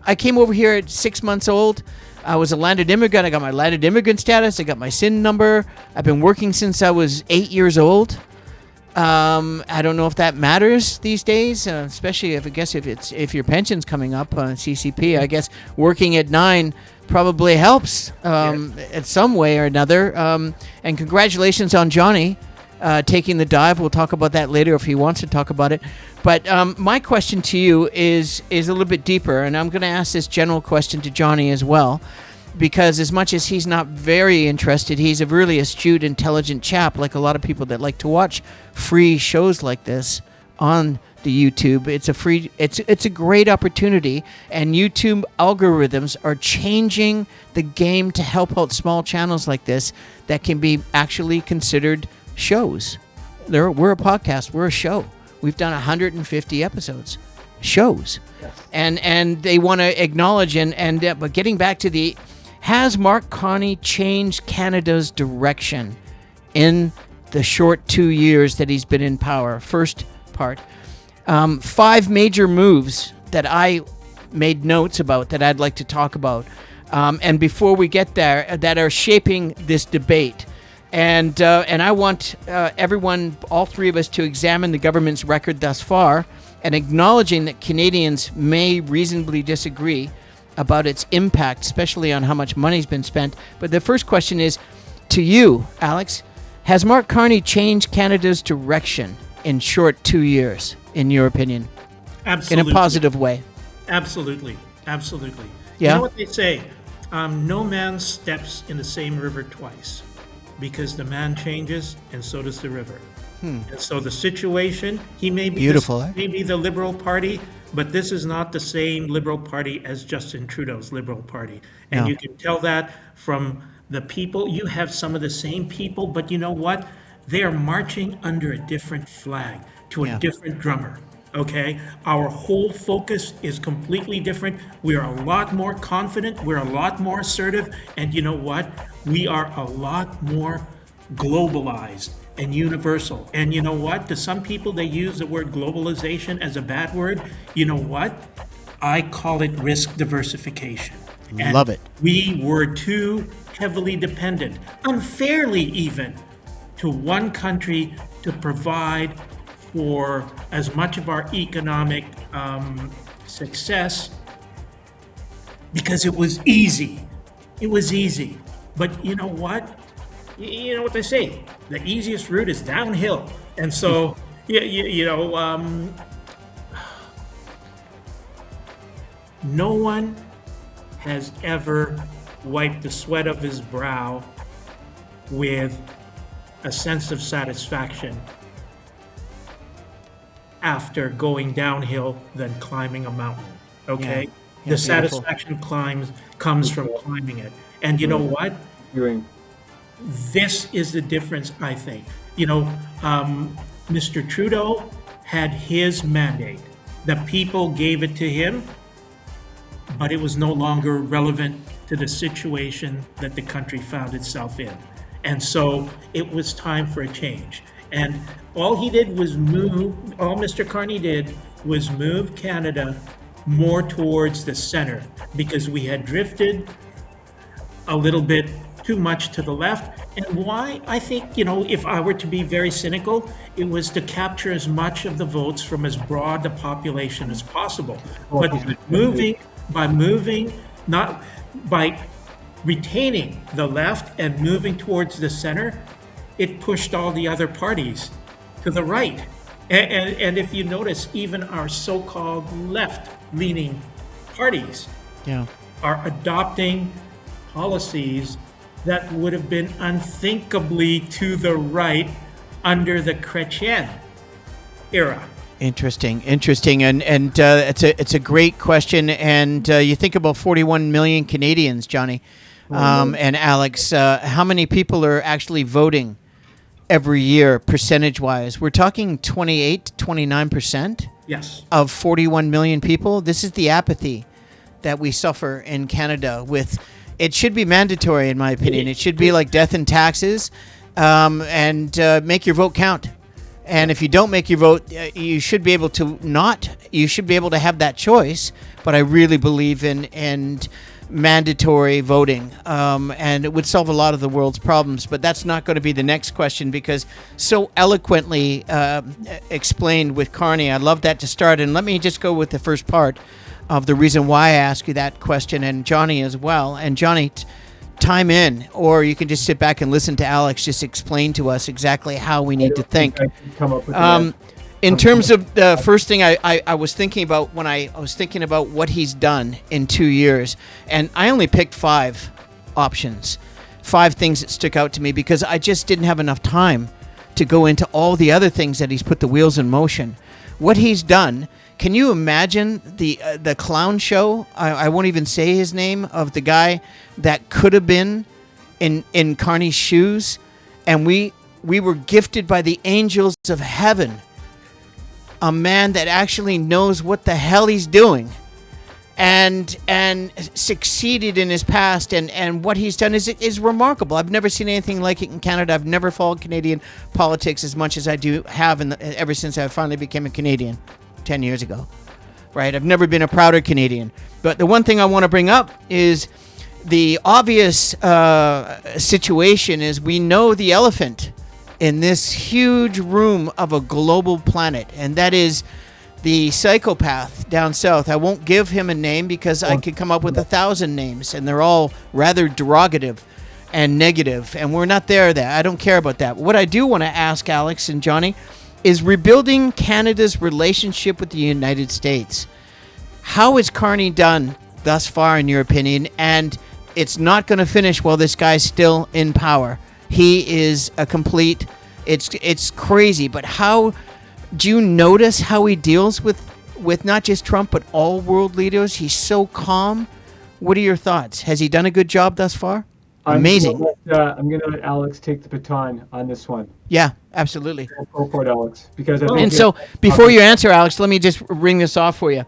A: I came over here at 6 months old. I was a landed immigrant. I got my landed immigrant status. I got my SIN number. I've been working since I was 8 years old. I don't know if that matters these days, especially if your pension's coming up on CCP. I guess working at 9 probably helps at some way or another. And congratulations on Johnny taking the dive. We'll talk about that later if he wants to talk about it. But my question to you is a little bit deeper, and I'm going to ask this general question to Johnny as well, because as much as he's not very interested, he's a really astute, intelligent chap, like a lot of people that like to watch free shows like this on the YouTube. It's a great opportunity, and YouTube algorithms are changing the game to help out small channels like this that can be actually considered shows. We're a podcast. We're a show. We've done 150 episodes, shows, and they want to acknowledge but getting back to has Mark Carney changed Canada's direction in the short 2 years that he's been in power? First part, 5 major moves that I made notes about that I'd like to talk about, and before we get there, that are shaping this debate. And I want everyone, all 3 of us, to examine the government's record thus far and acknowledging that Canadians may reasonably disagree about its impact, especially on how much money's been spent. But the first question is to you, Alex. Has Mark Carney changed Canada's direction in short 2 years, in your opinion?
C: Absolutely.
A: In a positive way?
C: Absolutely. Absolutely.
A: Yeah?
C: You know what they say? No man steps in the same river twice, because the man changes and so does the river. And so the situation, he may be
A: beautiful,
C: maybe the Liberal Party, but this is not the same Liberal Party as Justin Trudeau's Liberal Party. And you can tell that from the people. You have some of the same people, but you know what? They are marching under a different flag to a different drummer. Okay? Our whole focus is completely different. We are a lot more confident. We're a lot more assertive. And you know what? We are a lot more globalized and universal. And you know what? To some people, they use the word globalization as a bad word. You know what? I call it risk diversification. And
A: love it.
C: We were too heavily dependent, unfairly even, to one country to provide for as much of our economic success, because it was easy. It was easy. But you know what? You know what they say? The easiest route is downhill. And so, no one has ever wiped the sweat of his brow with a sense of satisfaction after going downhill than climbing a mountain. Okay? The satisfaction comes from climbing it. And you know what? This is the difference, I think. Mr. Trudeau had his mandate. The people gave it to him, but it was no longer relevant to the situation that the country found itself in. And so it was time for a change. And all Mr. Carney did was move Canada more towards the center, because we had drifted a little bit too much to the left. And why? I think, if I were to be very cynical, it was to capture as much of the votes from as broad a population as possible. But by retaining the left and moving towards the center, it pushed all the other parties to the right. And if you notice, even our so-called left-leaning parties are adopting policies that would have been unthinkably to the right under the Chrétien era.
A: Interesting, and it's a great question. And you think about 41 million Canadians, Johnny, and Alex. How many people are actually voting every year, percentage-wise? We're talking 28, 29%.
C: Yes.
A: Of 41 million people. This is the apathy that we suffer in Canada with. It should be mandatory, in my opinion. It should be like death and taxes, and make your vote count. And if you don't make your vote, you should be able to You should be able to have that choice. But I really believe in mandatory voting, and it would solve a lot of the world's problems. But that's not going to be the next question, because so eloquently explained with Carney. I'd love that to start. And let me just go with the first part of the reason why I ask you that question, and Johnny as well. And Johnny, time in, or you can just sit back and listen to Alex just explain to us exactly how we need to think.
B: Come up with
A: in terms of the first thing I was thinking about when I was thinking about what he's done in 2 years, and I only picked 5 options, 5 things that stuck out to me, because I just didn't have enough time to go into all the other things that he's put the wheels in motion. What he's done, can you imagine the clown show? I won't even say his name, of the guy that could have been in Carney's shoes, and we were gifted by the angels of heaven a man that actually knows what the hell he's doing, and succeeded in his past, and what he's done is remarkable. I've never seen anything like it in Canada. I've never followed Canadian politics as much as I do have ever since I finally became a Canadian 10 years ago, right? I've never been a prouder Canadian. But the one thing I want to bring up is the obvious situation is we know the elephant in this huge room of a global planet, and that is the psychopath down south. I won't give him a name because I could come up with 1,000 names, and they're all rather derogative and negative, and we're not there. I don't care about that. What I do want to ask Alex and Johnny is rebuilding Canada's relationship with the United States. How is Carney done thus far, in your opinion? And it's not going to finish while this guy's still in power. He is a complete, it's crazy. But how do you notice how he deals with not just Trump, but all world leaders? He's so calm. What are your thoughts? Has he done a good job thus far? Amazing.
B: I'm going to let Alex take the baton on this one.
A: Yeah, absolutely.
B: Go for it, Alex. Because
A: so before you answer, Alex, let me just ring this off for you.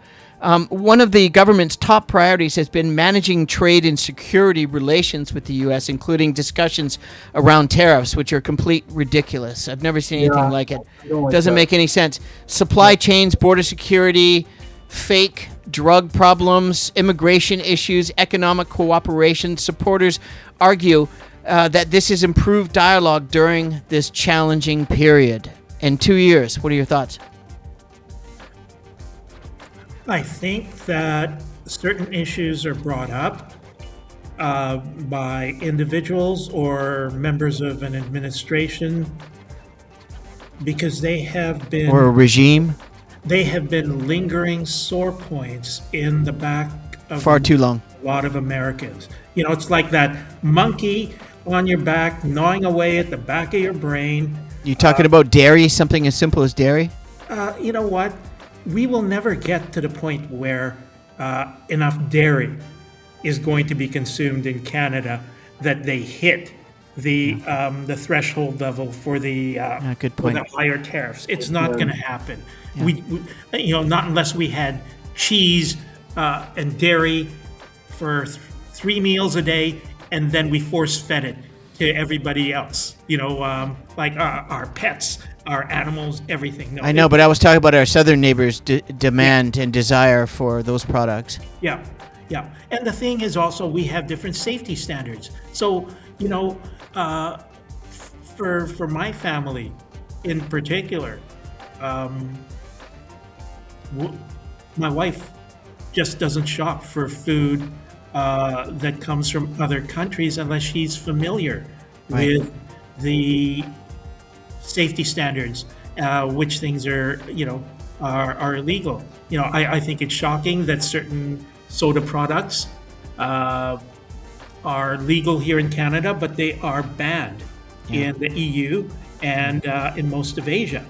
A: One of the government's top priorities has been managing trade and security relations with the U.S., including discussions around tariffs, which are complete ridiculous. I've never seen anything like it. Doesn't make any sense. Supply chains, border security, fake drug problems, immigration issues, economic cooperation. Supporters argue that this has improved dialogue during this challenging period. In 2 years, what are your thoughts?
C: I think that certain issues are brought up by individuals or members of an administration because they have been...
A: Or a regime?
C: They have been lingering sore points in the back of
A: far too long.
C: A lot of Americans. You know, it's like that monkey on your back, gnawing away at the back of your brain.
A: You talking about dairy, something as simple as dairy?
C: You know what? We will never get to the point where enough dairy is going to be consumed in Canada that they hit the threshold level for the
A: good point.
C: for the higher tariffs. It's not going to happen. Yeah. We not unless we had cheese and dairy for 3 meals a day, and then we force fed it to everybody else. Like our pets, our animals, everything. No,
A: I know, but I was talking about our southern neighbors' demand and desire for those products.
C: Yeah. And the thing is also we have different safety standards. So, for my family in particular, my wife just doesn't shop for food that comes from other countries unless she's familiar with the safety standards, which things are illegal. I think it's shocking that certain soda products are legal here in Canada, but they are banned in the EU and in most of Asia.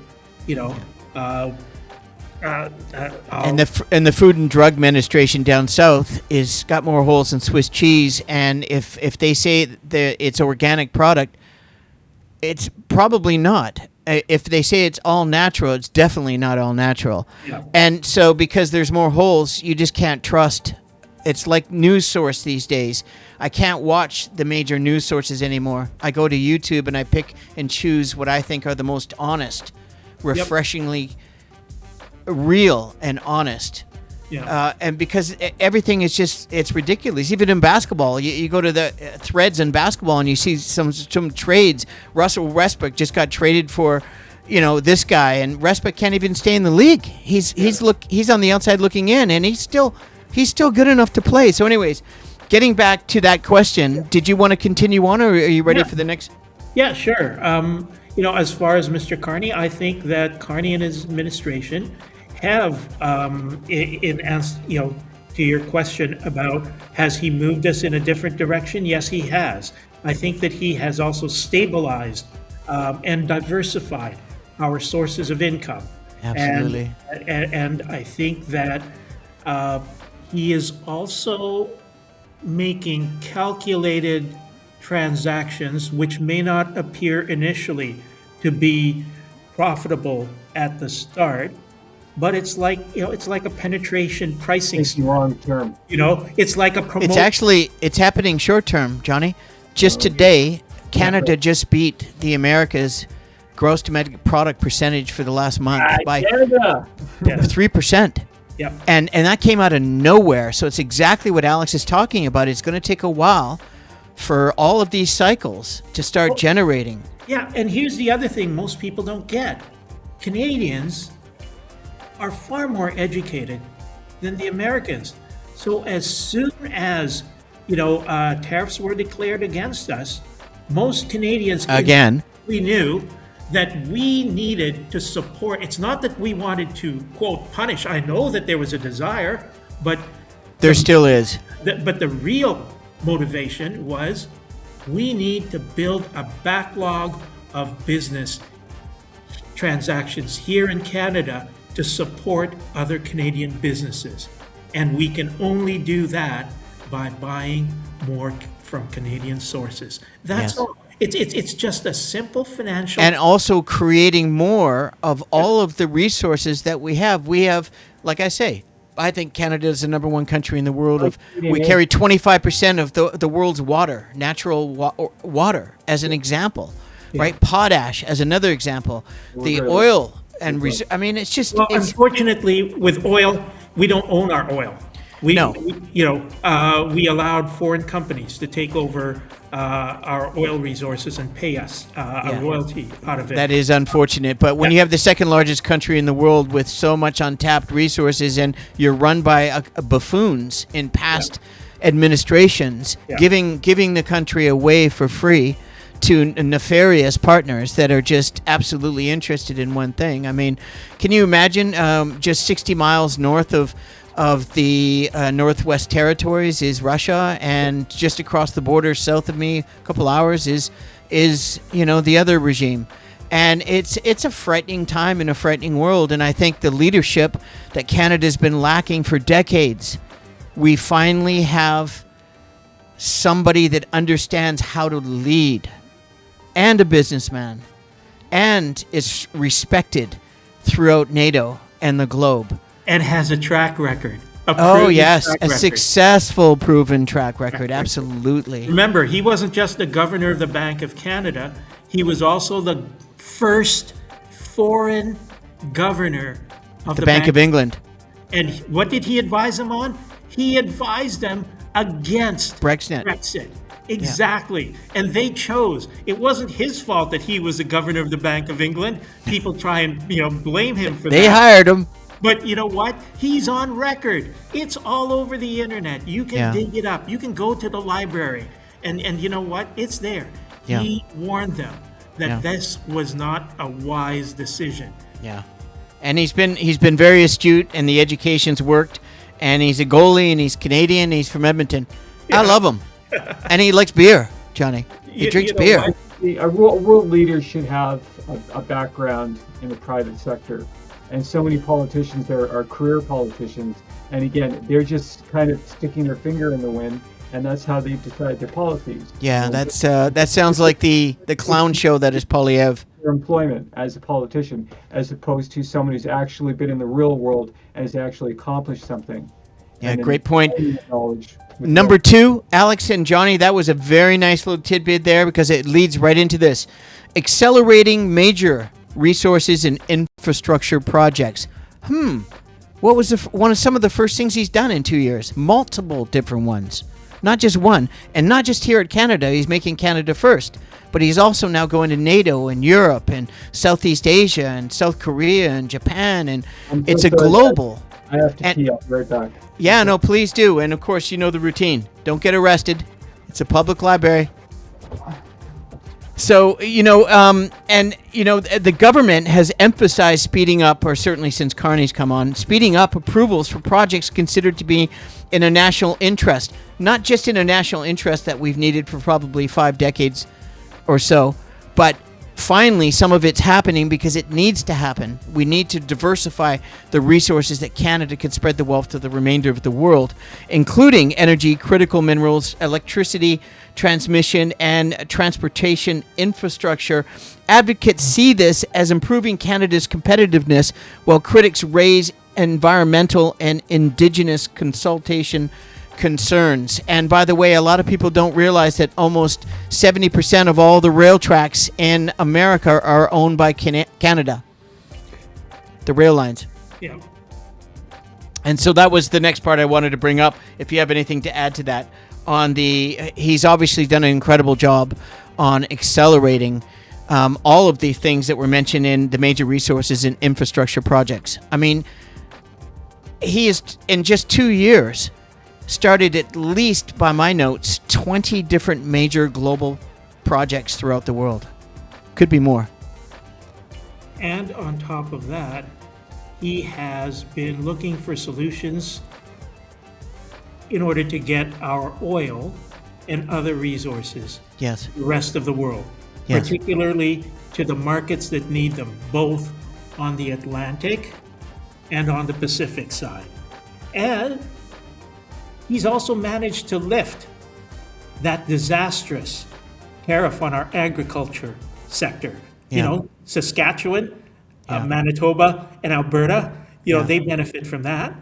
A: And the Food and Drug Administration down south is got more holes than Swiss cheese. And if they say that it's organic product, it's probably not. If they say it's all natural, it's definitely not all natural. Yeah. And so because there's more holes, you just can't trust It's like news source these days. I can't watch the major news sources anymore. I go to YouTube and I pick and choose what I think are the most honest, refreshingly real and honest.
C: Yeah.
A: And because everything is just, it's ridiculous. Even in basketball, you go to the threads in basketball and you see some trades. Russell Westbrook just got traded for, this guy, and Westbrook can't even stay in the league. He's on the outside looking in, and he's still good enough to play. So anyways, getting back to that question, did you want to continue on, or are you ready for the next?
C: Yeah, sure. As far as Mr. Carney, I think that Carney and his administration have, in answer, to your question about has he moved us in a different direction? Yes, he has. I think that he has also stabilized and diversified our sources of income.
A: Absolutely.
C: And I think that he is also making calculated transactions which may not appear initially to be profitable at the start, but it's like a penetration pricing.
B: It's long term.
C: It's like a promotion.
A: It's happening short term, Johnny. Just today, Canada just beat the Americas gross domestic product percentage for the last month by
B: Canada.
A: 3%.
C: Yep.
A: And that came out of nowhere. So it's exactly what Alex is talking about. It's going to take a while for all of these cycles to start generating.
C: Yeah, and here's the other thing most people don't get. Canadians are far more educated than the Americans. So as soon as, tariffs were declared against us, most Canadians we knew that we needed to support. It's not that we wanted to, quote, punish. I know that there was a desire, but
A: there still is.
C: But the real motivation was we need to build a backlog of business transactions here in Canada to support other Canadian businesses. And we can only do that by buying more from Canadian sources. That's all. It's just a simple financial...
A: And also creating more of all of the resources that we have. We have, like I say, I think Canada is the number one country in the world. We carry 25% of the world's water, natural water, as an example, right? Potash as another example. The oil and it's just...
C: Well, unfortunately, with oil, we don't own our oil. We allowed foreign companies to take over our oil resources and pay us a royalty out of it.
A: That is unfortunate. But when you have the second largest country in the world with so much untapped resources, and you're run by buffoons in past administrations, giving the country away for free to nefarious partners that are just absolutely interested in one thing. I mean, can you imagine just 60 miles north of the Northwest Territories is Russia, and just across the border south of me, a couple hours, is the other regime. And it's a frightening time in a frightening world, and I think the leadership that Canada's been lacking for decades, we finally have somebody that understands how to lead, and a businessman, and is respected throughout NATO and the globe.
C: And has a track record.
A: A successful, proven track record. Absolutely.
C: Remember, he wasn't just the governor of the Bank of Canada. He was also the first foreign governor of
A: the Bank of England.
C: And what did he advise them on? He advised them against Brexit. Exactly. Yeah. And they chose. It wasn't his fault that he was the governor of the Bank of England. People try and blame him for that.
A: They hired him.
C: But you know what? He's on record. It's all over the internet. You can dig it up. You can go to the library. And you know what? It's there. Yeah. He warned them that this was not a wise decision.
A: Yeah. And he's been very astute, and the education's worked. And he's a goalie, and he's Canadian, and he's from Edmonton. Yeah. I love him. And he likes beer, Johnny. He drinks beer.
B: A world leader should have a background in the private sector. And so many politicians there are career politicians. And again, they're just kind of sticking their finger in the wind, and that's how they decide their policies.
A: Yeah, that sounds like the clown show that is Pauly.
B: Their employment as a politician, as opposed to someone who's actually been in the real world and has actually accomplished something.
A: Yeah,
B: and then
A: great point.
B: applying that knowledge with
A: Number 2, Alex and Johnny, that was a very nice little tidbit there because it leads right into this. Accelerating major resources and infrastructure projects. What was some of the first things he's done in 2 years? Multiple different ones. Not just one. And not just here at Canada. He's making Canada first. But he's also now going to NATO and Europe and Southeast Asia and South Korea and Japan. And
B: I'm
A: it's
B: so
A: a
B: sorry,
A: global.
B: I have to pee. I'll be right back.
A: Yeah, no, please do. And of course, you know the routine. Don't get arrested. It's a public library. So, the government has emphasized speeding up, or certainly since Carney's come on, speeding up approvals for projects considered to be in a national interest. Not just in a national interest that we've needed for probably 5 decades or so, but finally some of it's happening because it needs to happen. We need to diversify the resources that Canada can spread the wealth to the remainder of the world, including energy, critical minerals, electricity, transmission, and transportation infrastructure. Advocates see this as improving Canada's competitiveness, while critics raise environmental and Indigenous consultation concerns. And by the way, a lot of people don't realize that almost 70% of all the rail tracks in America are owned by Canada. The rail lines.
C: Yeah.
A: And so that was the next part I wanted to bring up. If you have anything to add to that, he's obviously done an incredible job on accelerating all of the things that were mentioned in the major resources and infrastructure projects. I mean, he is, in just 2 years, started at least, by my notes, 20 different major global projects throughout the world. Could be more.
C: And on top of that, he has been looking for solutions in order to get our oil and other resources
A: Yes.
C: to the rest of the world,
A: Yes.
C: particularly to the markets that need them, both on the Atlantic and on the Pacific side. And he's also managed to lift that disastrous tariff on our agriculture sector.
A: Yeah.
C: Saskatchewan,
A: Yeah.
C: Manitoba, and Alberta,
A: Yeah.
C: they benefit from that.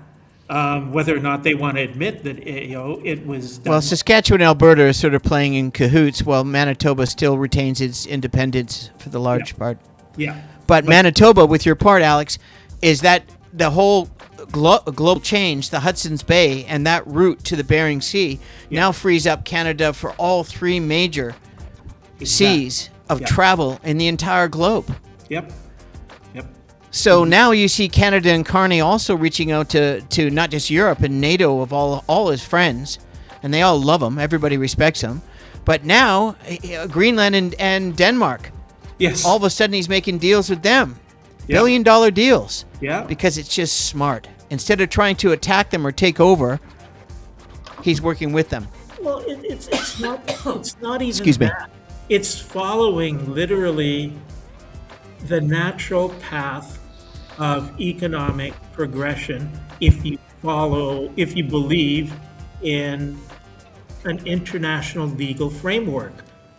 C: Whether or not they want to admit that it was done.
A: Well, Saskatchewan and Alberta are sort of playing in cahoots, while Manitoba still retains its independence for the large part.
C: Yeah.
A: But Manitoba, with your part, Alex, is that the whole global change, the Hudson's Bay, and that route to the Bering Sea now frees up Canada for all 3 major seas of travel in the entire globe.
C: Yep.
A: So now you see Canada and Carney also reaching out to not just Europe and NATO of all his friends, and they all love him. Everybody respects him. But now Greenland and Denmark.
C: Yes.
A: All of a sudden he's making deals with them.
C: Yeah.
A: $billion deals.
C: Yeah.
A: Because it's just smart. Instead of trying to attack them or take over, he's working with them.
C: Well, it's not even
A: Excuse me.
C: that. It's following literally the natural path of economic progression if you believe in an international legal framework,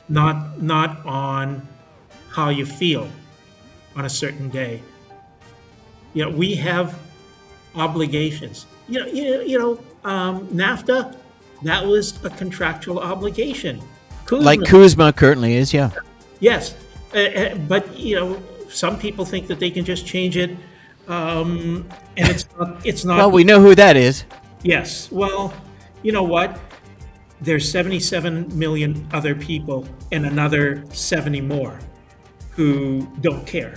C: not on how you feel on a certain day. We have obligations. NAFTA, that was a contractual obligation.
A: Like Kuzma currently is, yeah.
C: Yes, but some people think that they can just change it, and it's not.
A: Well, we know who that is.
C: Yes. Well, you know what? There's 77 million other people and another 70 more who don't care.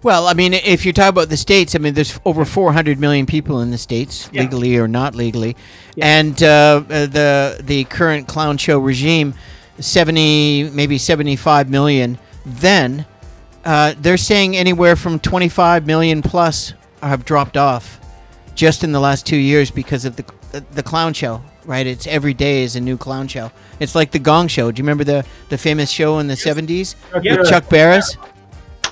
A: Well, I mean, if you talk about the States, I mean, there's over 400 million people in the States, legally or not legally. Yeah. And the current clown show regime, 70, maybe 75 million, then they're saying anywhere from 25 million plus have dropped off just in the last 2 years because of the clown show, right? It's every day is a new clown show. It's like the Gong Show. Do you remember the famous show in the 70s?
C: Yeah.
A: With Chuck Barris?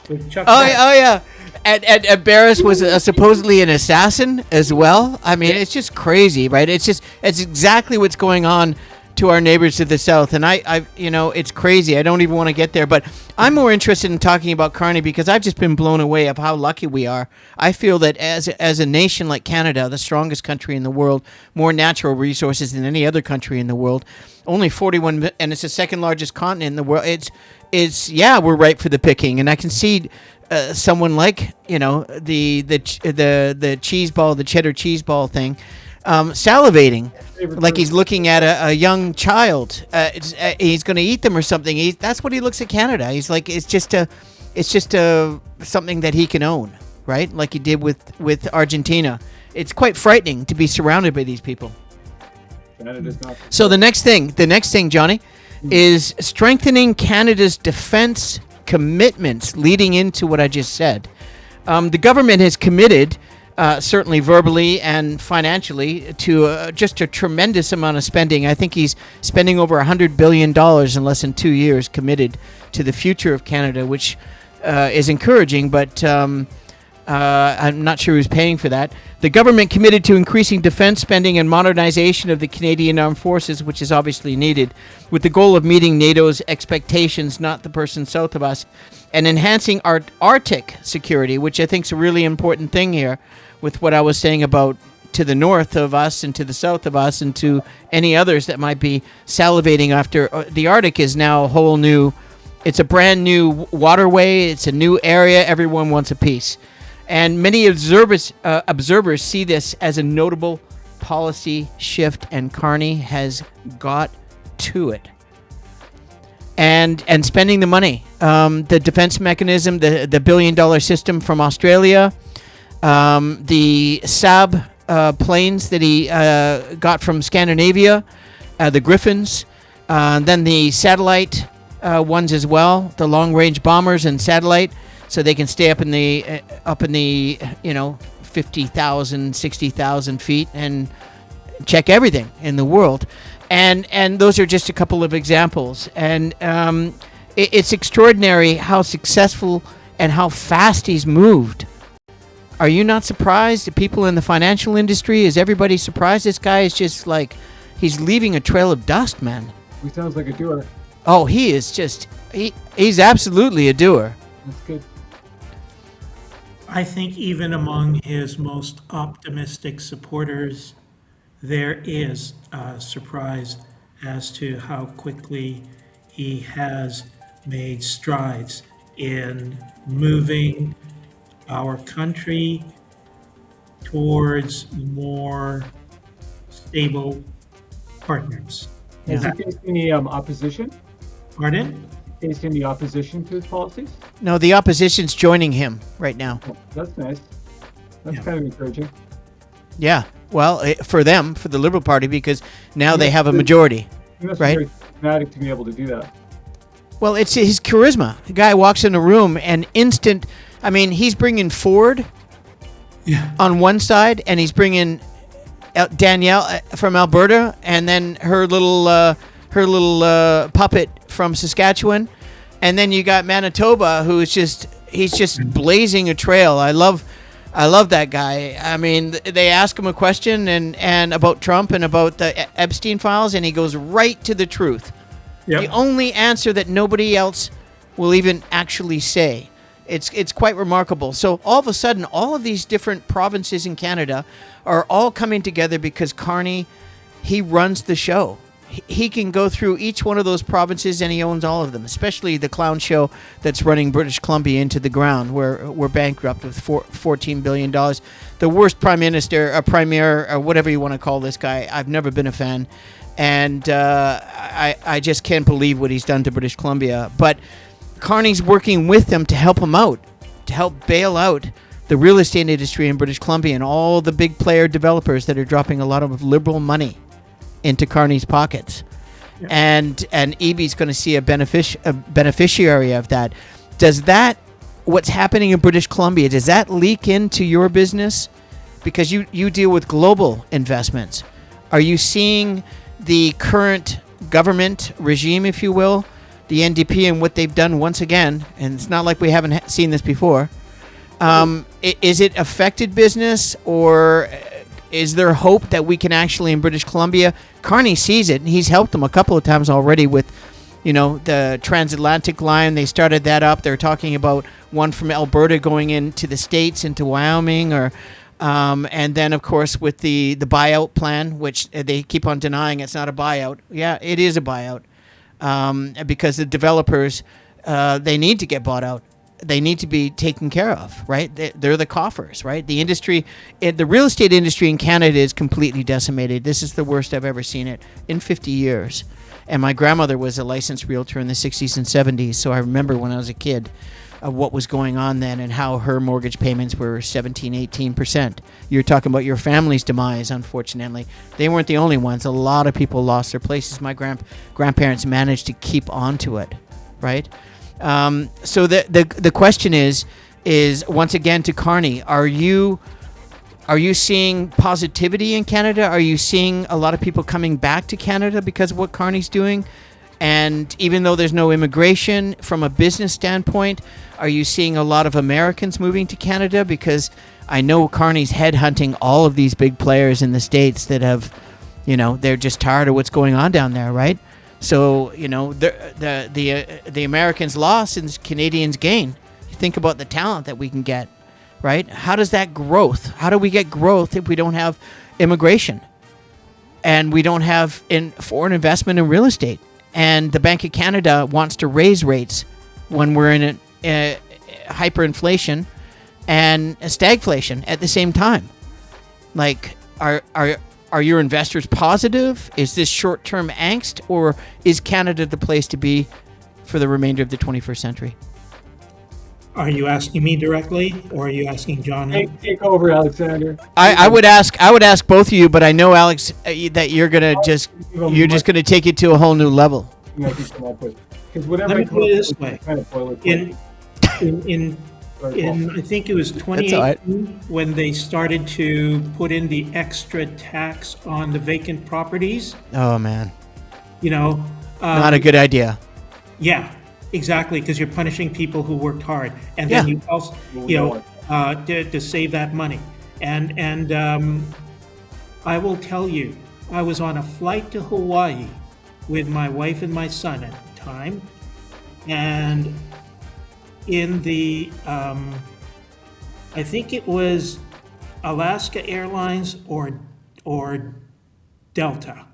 A: Yeah. And Barris was supposedly an assassin as well. I mean, it's just crazy, right? It's exactly what's going on to our neighbors to the south. And I it's crazy. I don't even want to get there. But I'm more interested in talking about Kearney because I've just been blown away of how lucky we are. I feel that as a nation like Canada, the strongest country in the world, more natural resources than any other country in the world, only 41, and it's the second largest continent in the world. We're ripe for the picking. And I can see someone like, the cheese ball, the cheddar cheese ball thing, salivating like he's looking at a young child. He's going to eat them or something. That's what he looks at Canada. He's like, it's just something that he can own, right? Like he did with Argentina. It's quite frightening to be surrounded by these people. So the next thing, Johnny, is strengthening Canada's defense commitments leading into what I just said. The government has committed, certainly verbally and financially, to just a tremendous amount of spending. I think he's spending over $100 billion in less than 2 years committed to the future of Canada, which is encouraging, but I'm not sure who's paying for that. The government committed to increasing defense spending and modernization of the Canadian Armed Forces, which is obviously needed, with the goal of meeting NATO's expectations, not the person south of us, and enhancing our Arctic security, which I think is a really important thing here, with what I was saying about to the north of us and to the south of us and to any others that might be salivating after. The Arctic is now a whole new, it's a brand new waterway, it's a new area, everyone wants a piece. And many observers see this as a notable policy shift, and Kearney has got to it. And spending the money, the defense mechanism, the $1 billion system from Australia, the Saab planes that he got from Scandinavia, the Griffins, then the satellite ones as well, the long-range bombers and satellite, so they can stay up in the 50,000, 60,000 feet and check everything in the world. And those are just a couple of examples. And it's extraordinary how successful and how fast he's moved. Are you not surprised? The people in the financial industry, is everybody surprised? This guy is just like, he's leaving a trail of dust, man.
B: He sounds like a doer.
A: Oh, he is just, he's absolutely a doer.
B: That's good.
C: I think even among his most optimistic supporters, there is a surprise as to how quickly he has made strides in moving our country towards more stable partners.
B: Has he faced any opposition?
C: Pardon?
B: Faced any opposition to his policies?
A: No, the opposition's joining him right now.
B: Oh, that's nice. That's kind of encouraging.
A: Yeah. Well, for them, for the Liberal Party, because now they have a majority,
B: He must
A: right?
B: be very dramatic to be able to do that.
A: Well, it's his charisma. The guy walks in a room and he's bringing Ford on one side, and he's bringing Danielle from Alberta, and then her little puppet from Saskatchewan, and then you got Manitoba, he's just blazing a trail. I love that guy. I mean, they ask him a question and about Trump and about the Epstein files, and he goes right to the truth. Yep. The only answer that nobody else will even actually say. It's quite remarkable. So all of a sudden, all of these different provinces in Canada are all coming together because Kearney, he runs the show. He can go through each one of those provinces, and he owns all of them, especially the clown show that's running British Columbia into the ground, where we're bankrupt with $14 billion. The worst prime minister, a premier, or whatever you want to call this guy. I've never been a fan. And I just can't believe what he's done to British Columbia. But Kearney's working with them to help him out, to help bail out the real estate industry in British Columbia and all the big player developers that are dropping a lot of liberal money into Kearney's pockets. Yeah. And EB's going to see a beneficiary of that. Does that, what's happening in British Columbia, does that leak into your business? Because you deal with global investments. Are you seeing the current government regime, if you will, the NDP, and what they've done once again, and it's not like we haven't seen this before, is it affected business, or is there hope that we can actually, in British Columbia, Carney sees it, and he's helped them a couple of times already with, the transatlantic line. They started that up. They're talking about one from Alberta going into the States, into Wyoming, and then, of course, with the buyout plan, which they keep on denying it's not a buyout. Yeah, it is a buyout, because the developers, they need to get bought out. They need to be taken care of, right? They're the coffers, right? The industry, the real estate industry in Canada is completely decimated. This is the worst I've ever seen it in 50 years. And my grandmother was a licensed realtor in the 60s and 70s, so I remember when I was a kid what was going on then and how her mortgage payments were 17, 18%. You're talking about your family's demise, unfortunately. They weren't the only ones. A lot of people lost their places. My grandparents managed to keep on to it, right? So the question is once again to Carney, are you seeing positivity in Canada? Are you seeing a lot of people coming back to Canada because of what Carney's doing? And even though there's no immigration, from a business standpoint, are you seeing a lot of Americans moving to Canada? Because I know Carney's headhunting all of these big players in the States that have, they're just tired of what's going on down there, right? So, the Americans lost and the Canadians gain. You think about the talent that we can get, right? How does that growth? How do we get growth if we don't have immigration and we don't have foreign investment in real estate? And the Bank of Canada wants to raise rates when we're in a hyperinflation and a stagflation at the same time. Like, are your investors positive? Is this short-term angst, or is Canada the place to be for the remainder of the 21st century?
C: Are you asking me directly, or are you asking John?
B: Take over, Alexander.
A: I would ask both of you, but I know, Alex, that you're just gonna take it to a whole new level.
C: Let me put it this way: in I think it was 2018 when they started to put in the extra tax on the vacant properties.
A: Oh man,
C: not
A: a good idea.
C: Yeah. Exactly, because you're punishing people who worked hard, and then you also, to save that money. And I will tell you, I was on a flight to Hawaii with my wife and my son at the time, and in the, I think it was Alaska Airlines or Delta.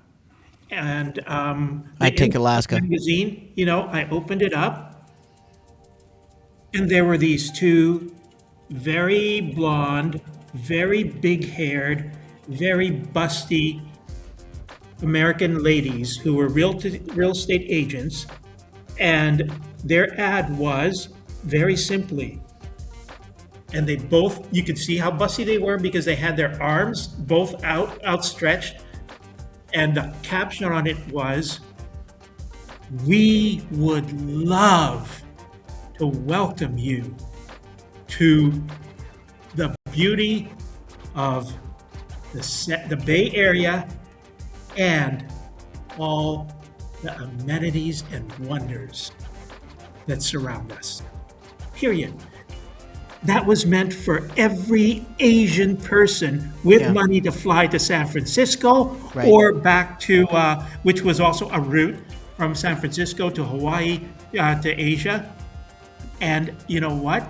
C: And
A: I take Alaska
C: magazine, I opened it up, and there were these two very blonde, very big-haired, very busty American ladies who were real estate agents, and their ad was very simply, and they both, you could see how busty they were because they had their arms both outstretched. And the caption on it was, "We would love to welcome you to the beauty of the Bay Area and all the amenities and wonders that surround us." Period. That was meant for every Asian person with money to fly to San Francisco or back to, which was also a route from San Francisco to Hawaii to Asia. And you know what?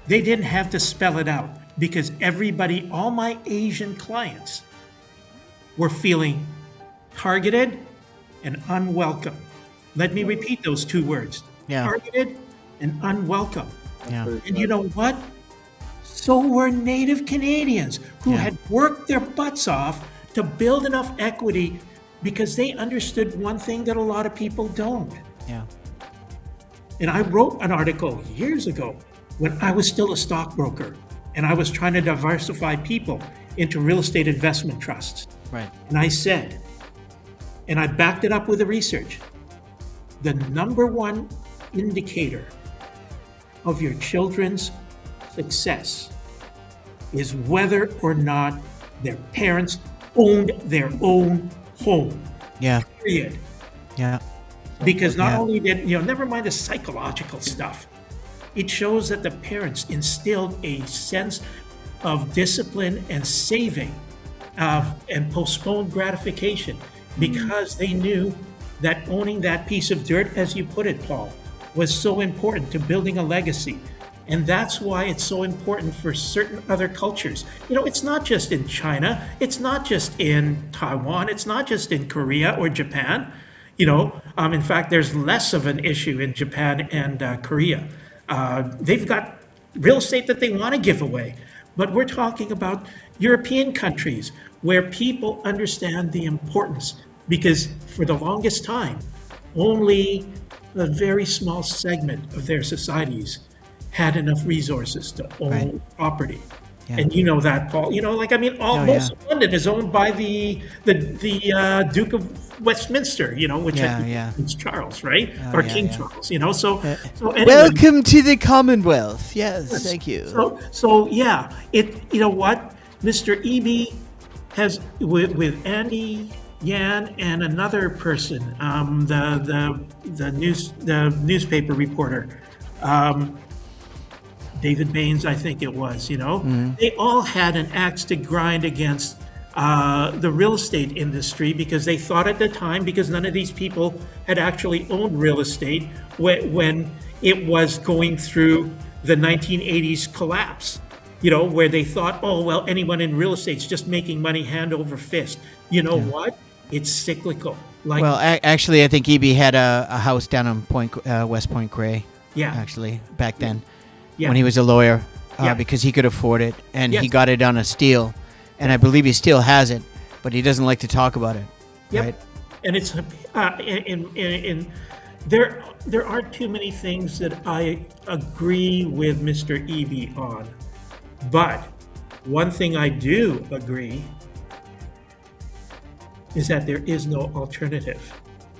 C: They didn't have to spell it out because everybody, all my Asian clients were feeling targeted and unwelcome. Let me repeat those two words. Targeted and unwelcome.
A: Yeah.
C: And you know what? So were Native Canadians who had worked their butts off to build enough equity because they understood one thing that a lot of people don't.
A: Yeah.
C: And I wrote an article years ago when I was still a stockbroker and I was trying to diversify people into real estate investment trusts.
A: Right.
C: And I said, and I backed it up with the research, the number one indicator of your children's success is whether or not their parents owned their own home.
A: Yeah.
C: Period.
A: Yeah.
C: Because not only did, never mind the psychological stuff, it shows that the parents instilled a sense of discipline and saving and postponed gratification because they knew that owning that piece of dirt, as you put it, Paul, was so important to building a legacy. And that's why it's so important for certain other cultures. It's not just in China, it's not just in Taiwan, it's not just in Korea or Japan. In fact, there's less of an issue in Japan and Korea. They've got real estate that they want to give away. But we're talking about European countries where people understand the importance, because for the longest time, only a very small segment of their societies had enough resources to own property.
A: Yeah.
C: And you know that, Paul. Most of London is owned by the Duke of Westminster, which I think is Charles, right? Or King Charles, So anyway,
A: welcome to the Commonwealth. Yes, thank you.
C: So you know what, Mr. Eby has with Andy Yan and another person, the newspaper reporter. David Baines, I think it was, They all had an axe to grind against the real estate industry, because they thought at the time, because none of these people had actually owned real estate when it was going through the 1980s collapse, where they thought, oh, well, anyone in real estate is just making money hand over fist. You know what? It's cyclical.
A: Actually, I think Eby had a house down on West Point Grey.
C: Yeah.
A: Actually, back then. When he was a lawyer, because he could afford it, and he got it on a steal, and I believe he still has it, but he doesn't like to talk about it.
C: Yep.
A: Right?
C: And it's there aren't too many things that I agree with Mr. Eby on, but one thing I do agree is that there is no alternative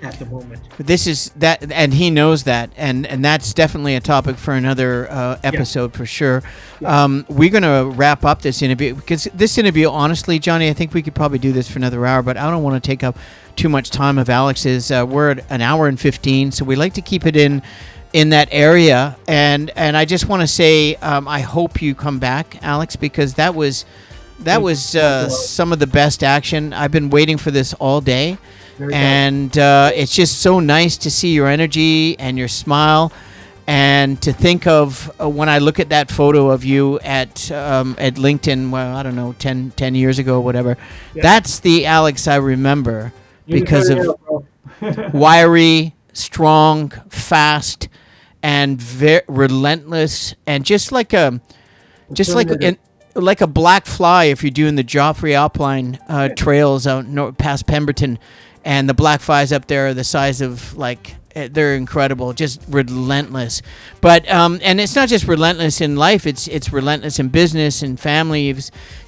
C: at the moment.
A: This is that, and he knows that, and that's definitely a topic for another episode for sure. We're going to wrap up this interview, because this interview, honestly, Johnny, I think we could probably do this for another hour, but I don't want to take up too much time of Alex's. We're at an hour and 15, so we like to keep it in that area, and I just want to say I hope you come back, Alex, because that was some of the best action. I've been waiting for this all day. And it's just so nice to see your energy and your smile, and to think of when I look at that photo of you at LinkedIn, well, I don't know, 10 years ago or whatever. Yeah. That's the Alex I remember, because of wiry, strong, fast, and relentless, and just like a black fly if you're doing the Joffrey Alpine trails out past Pemberton. And the black flies up there are the size of, they're incredible, just relentless. But and it's not just relentless in life; it's relentless in business and family.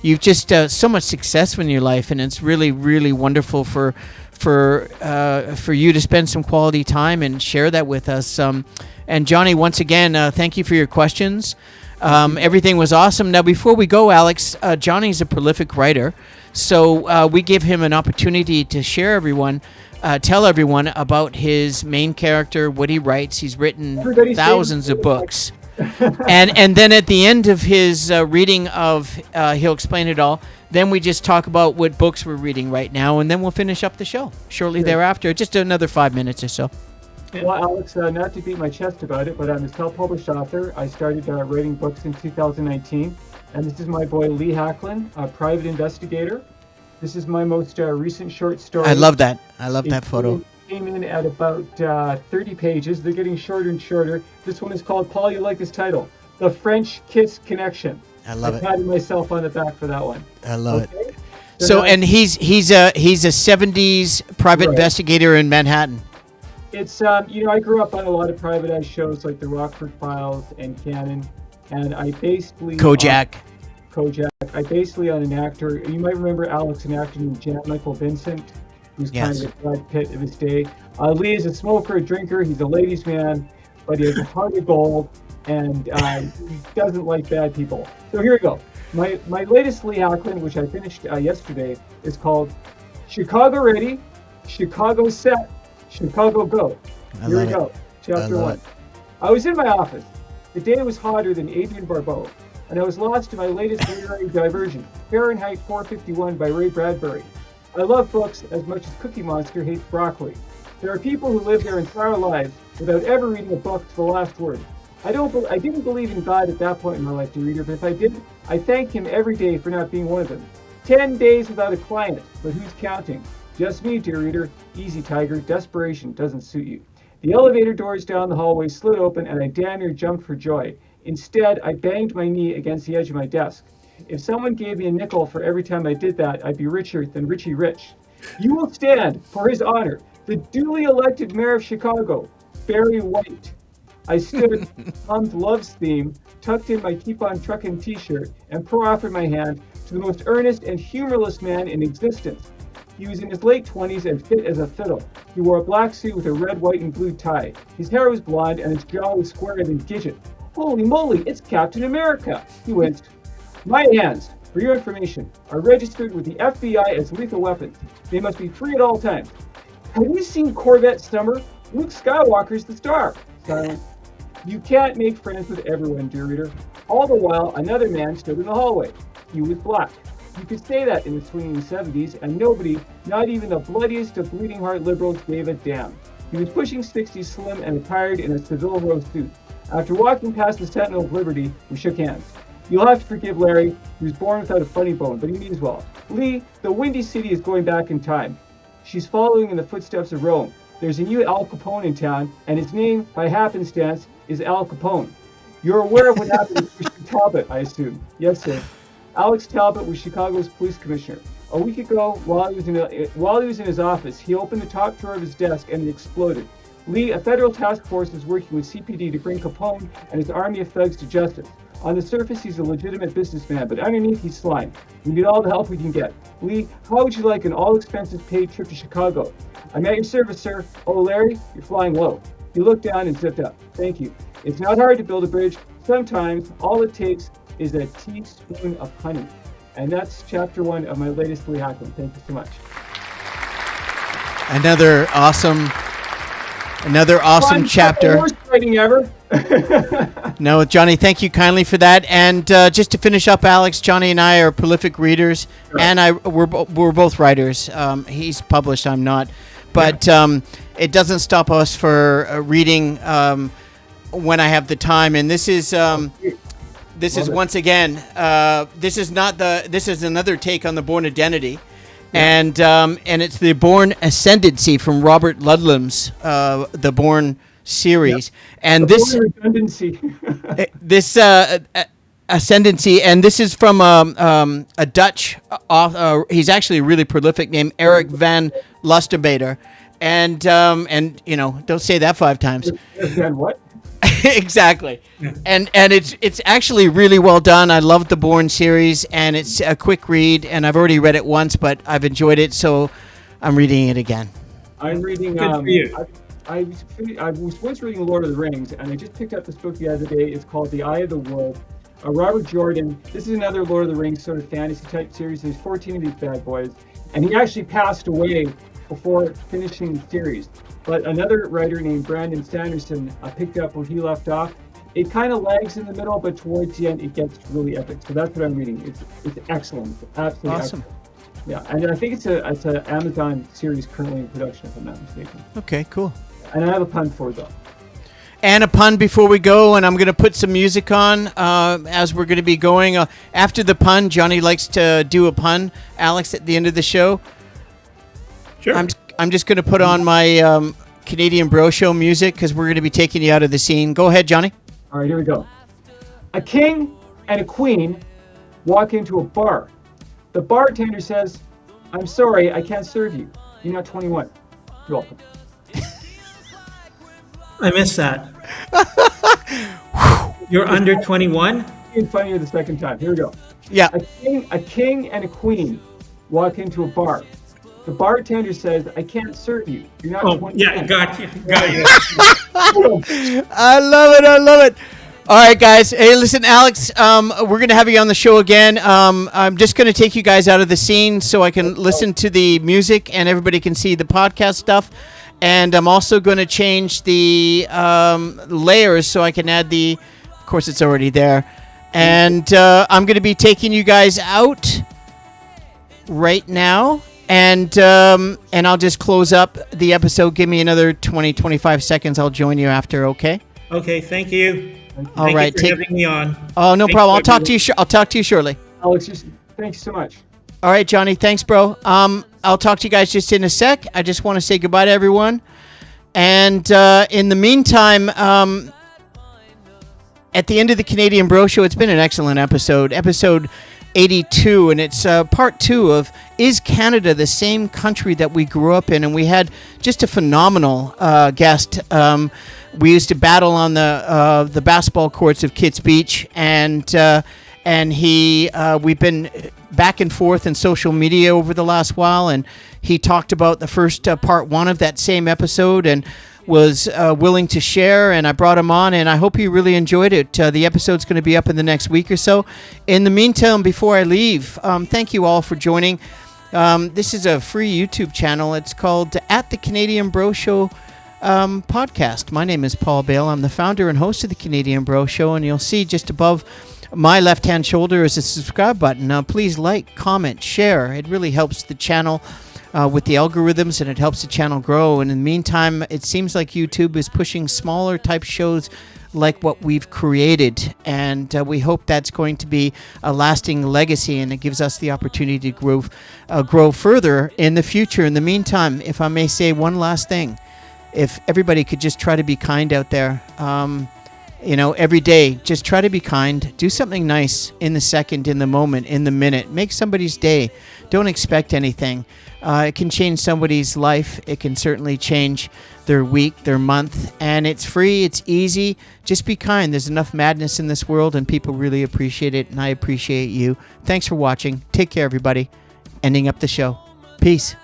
A: You've just so much success in your life, and it's really, really wonderful for you to spend some quality time and share that with us. And Johnny, once again, thank you for your questions. Everything was awesome. Now, before we go, Alex, Johnny's a prolific writer. So we give him an opportunity to tell everyone about his main character, what he writes. He's written thousands of books. and then at the end of his reading of, he'll explain it all. Then we just talk about what books we're reading right now, and then we'll finish up the show shortly thereafter. Just another 5 minutes or so.
B: Well, Alex, not to beat my chest about it, but I'm a self-published author. I started writing books in 2019. And this is my boy, Lee Hacklin, a private investigator. This is my most recent short story.
A: I love that. I love that photo.
B: Came in at about 30 pages. They're getting shorter and shorter. This one is called, Paul, you like this title, The French Kiss Connection.
A: I love it.
B: I patted myself on the back for that one.
A: I love it. So, and he's a 70s private investigator in Manhattan.
B: It's, I grew up on a lot of privatized shows like The Rockford Files and Cannon. And I basically...
A: Kojak.
B: I basically on an actor. You might remember Alex, an actor named Jan Michael Vincent, who's kind of a Brad Pitt of his day. Lee is a smoker, a drinker. He's a ladies' man, but he has a heart of gold, and he doesn't like bad people. So here we go. My latest Lee Hacklin, which I finished yesterday, is called Chicago Ready, Chicago Set, Chicago Go. Here we go. Chapter 1. I was in my office. The day was hotter than Adrian Barbeau. and I was lost in my latest literary diversion, Fahrenheit 451 by Ray Bradbury. I love books as much as Cookie Monster hates broccoli. There are people who live their entire lives without ever reading a book to the last word. I didn't believe in God at that point in my life, dear reader, but if I did, I thank him every day for not being one of them. 10 days without a client, but who's counting? Just me, dear reader. Easy, Tiger. Desperation doesn't suit you. The elevator doors down the hallway slid open, and I damn near jumped for joy. Instead, I banged my knee against the edge of my desk. If someone gave me a nickel for every time I did that, I'd be richer than Richie Rich. You will stand for his honor, the duly elected mayor of Chicago, Barry White. I stood, hummed Love's theme, tucked in my Keep On Truckin' t-shirt, and proffered my hand to the most earnest and humorless man in existence. He was in his late 20s and fit as a fiddle. He wore a black suit with a red, white, and blue tie. His hair was blonde, and his jaw was squarer than Gidget. Holy moly, it's Captain America! He winced. My hands, for your information, are registered with the FBI as lethal weapons. They must be free at all times. Have you seen Corvette Summer? Luke Skywalker's the star. Silence. You can't make friends with everyone, dear reader. All the while, another man stood in the hallway. He was black. You could say that in the swinging 70s, and nobody, not even the bloodiest of bleeding heart liberals, gave a damn. He was pushing 60 slim and attired in a Seville Row suit. After walking past the Sentinel of Liberty, we shook hands. You'll have to forgive Larry. He was born without a funny bone, but he means well. Lee, the Windy City is going back in time. She's following in the footsteps of Rome. There's a new Al Capone in town, and his name, by happenstance, is Al Capone. You're aware of what happened to Christian Talbot, I assume. Yes, sir. Alex Talbot was Chicago's police commissioner. A week ago, while he was in his office, he opened the top drawer of his desk and it exploded. Lee, a federal task force is working with CPD to bring Capone and his army of thugs to justice. On the surface, he's a legitimate businessman, but underneath, he's slime. We need all the help we can get. Lee, how would you like an all-expenses-paid trip to Chicago? I'm at your service, sir. Oh, Larry, you're flying low. He looked down and zipped up. Thank you. It's not hard to build a bridge. Sometimes all it takes is a teaspoon of honey. And that's chapter 1 of my latest Lee Hackman. Thank you so much.
A: Another awesome chapter.
B: Worst writing ever.
A: No, Johnny, thank you kindly for that. And just to finish up, Alex, Johnny and I are prolific readers, sure. And we're both writers. He's published, I'm not. But it doesn't stop us for reading when I have the time. And this is once again, this is another take on the Born Identity. Yeah. And it's the Born Ascendancy from Robert Ludlum's the Born series. Yep. And this Ascendancy, and this is from a Dutch author. He's actually really prolific, named Eric van Lustenbader. And don't say that 5 times.
B: Van what?
A: Exactly. Yeah. And it's actually really well done. I love the Born series, and it's a quick read, and I've already read it once, but I've enjoyed it, so I'm reading it again.
B: I'm reading I was once reading Lord of the Rings, and I just picked up this book the other day. It's called The Eye of the World. Robert Jordan, this is another Lord of the Rings sort of fantasy type series. There's 14 of these bad boys, and he actually passed away before finishing the series. But another writer named Brandon Sanderson picked up where he left off. It kind of lags in the middle, but towards the end, it gets really epic. So that's what I'm reading. It's excellent. It's absolutely
A: awesome.
B: Excellent. Yeah, and I think it's an Amazon series currently in production, if I'm not mistaken.
A: Okay, cool.
B: And I have a pun for it, though.
A: And a pun before we go, and I'm going to put some music on as we're going to be going. After the pun, Johnny likes to do a pun, Alex, at the end of the show.
C: Sure.
A: I'm just going to put on my Canadian Bro Show music because we're going to be taking you out of the scene. Go ahead, Johnny.
B: All right, here we go. A king and a queen walk into a bar. The bartender says, "I'm sorry, I can't serve you. You're not 21. You're welcome."
C: I missed that. You're under 21?
B: It's funnier the second time. Here we go.
A: Yeah.
B: A king and a queen walk into a bar. The bartender says, "I can't serve you. You're not 21.
C: Yeah, got you.
A: I love it. All right, guys. Hey, listen, Alex, we're going to have you on the show again. I'm just going to take you guys out of the scene so I can listen to the music and everybody can see the podcast stuff. And I'm also going to change the layers so I can add of course, it's already there, And I'm going to be taking you guys out right now. And I'll just close up the episode. Give me another 20, 25 seconds. I'll join you after, okay?
C: Okay, thank you.
A: All right,
C: Thank you for having me on.
A: Oh, no
C: Thanks,
A: problem. I'll talk
C: everyone.
A: to you. I'll talk to you shortly.
B: Alex, thanks so much.
A: All right, Johnny. Thanks, bro. I'll talk to you guys just in a sec. I just want to say goodbye to everyone. And in the meantime, at the end of the Canadian Bro Show, it's been an excellent episode 82, and it's part 2 of Is Canada the Same Country That We Grew Up In? And we had just a phenomenal guest. We used to battle on the basketball courts of Kitts Beach, and we've been back and forth in social media over the last while, and he talked about the first part 1 of that same episode and was willing to share, and I brought him on, and I hope you really enjoyed it. The episode's going to be up in the next week or so. In the meantime, before I leave, thank you all for joining. This is a free YouTube channel. It's called At the Canadian Bro Show podcast. My name is Paul Bale. I'm the founder and host of the Canadian Bro Show, and you'll see just above my left-hand shoulder is a subscribe button. Now, please like, comment, share. It really helps the channel with the algorithms, and it helps the channel grow. And in the meantime, it seems like YouTube is pushing smaller type shows like what we've created, and we hope that's going to be a lasting legacy, and it gives us the opportunity to grow further in the future. In the meantime, if I may say one last thing, if everybody could just try to be kind out there, every day, just try to be kind. Do something nice in the second, in the moment, in the minute. Make somebody's day. Don't expect anything. It can change somebody's life. It can certainly change their week, their month. And it's free. It's easy. Just be kind. There's enough madness in this world, and people really appreciate it, and I appreciate you. Thanks for watching. Take care, everybody. Ending up the show. Peace.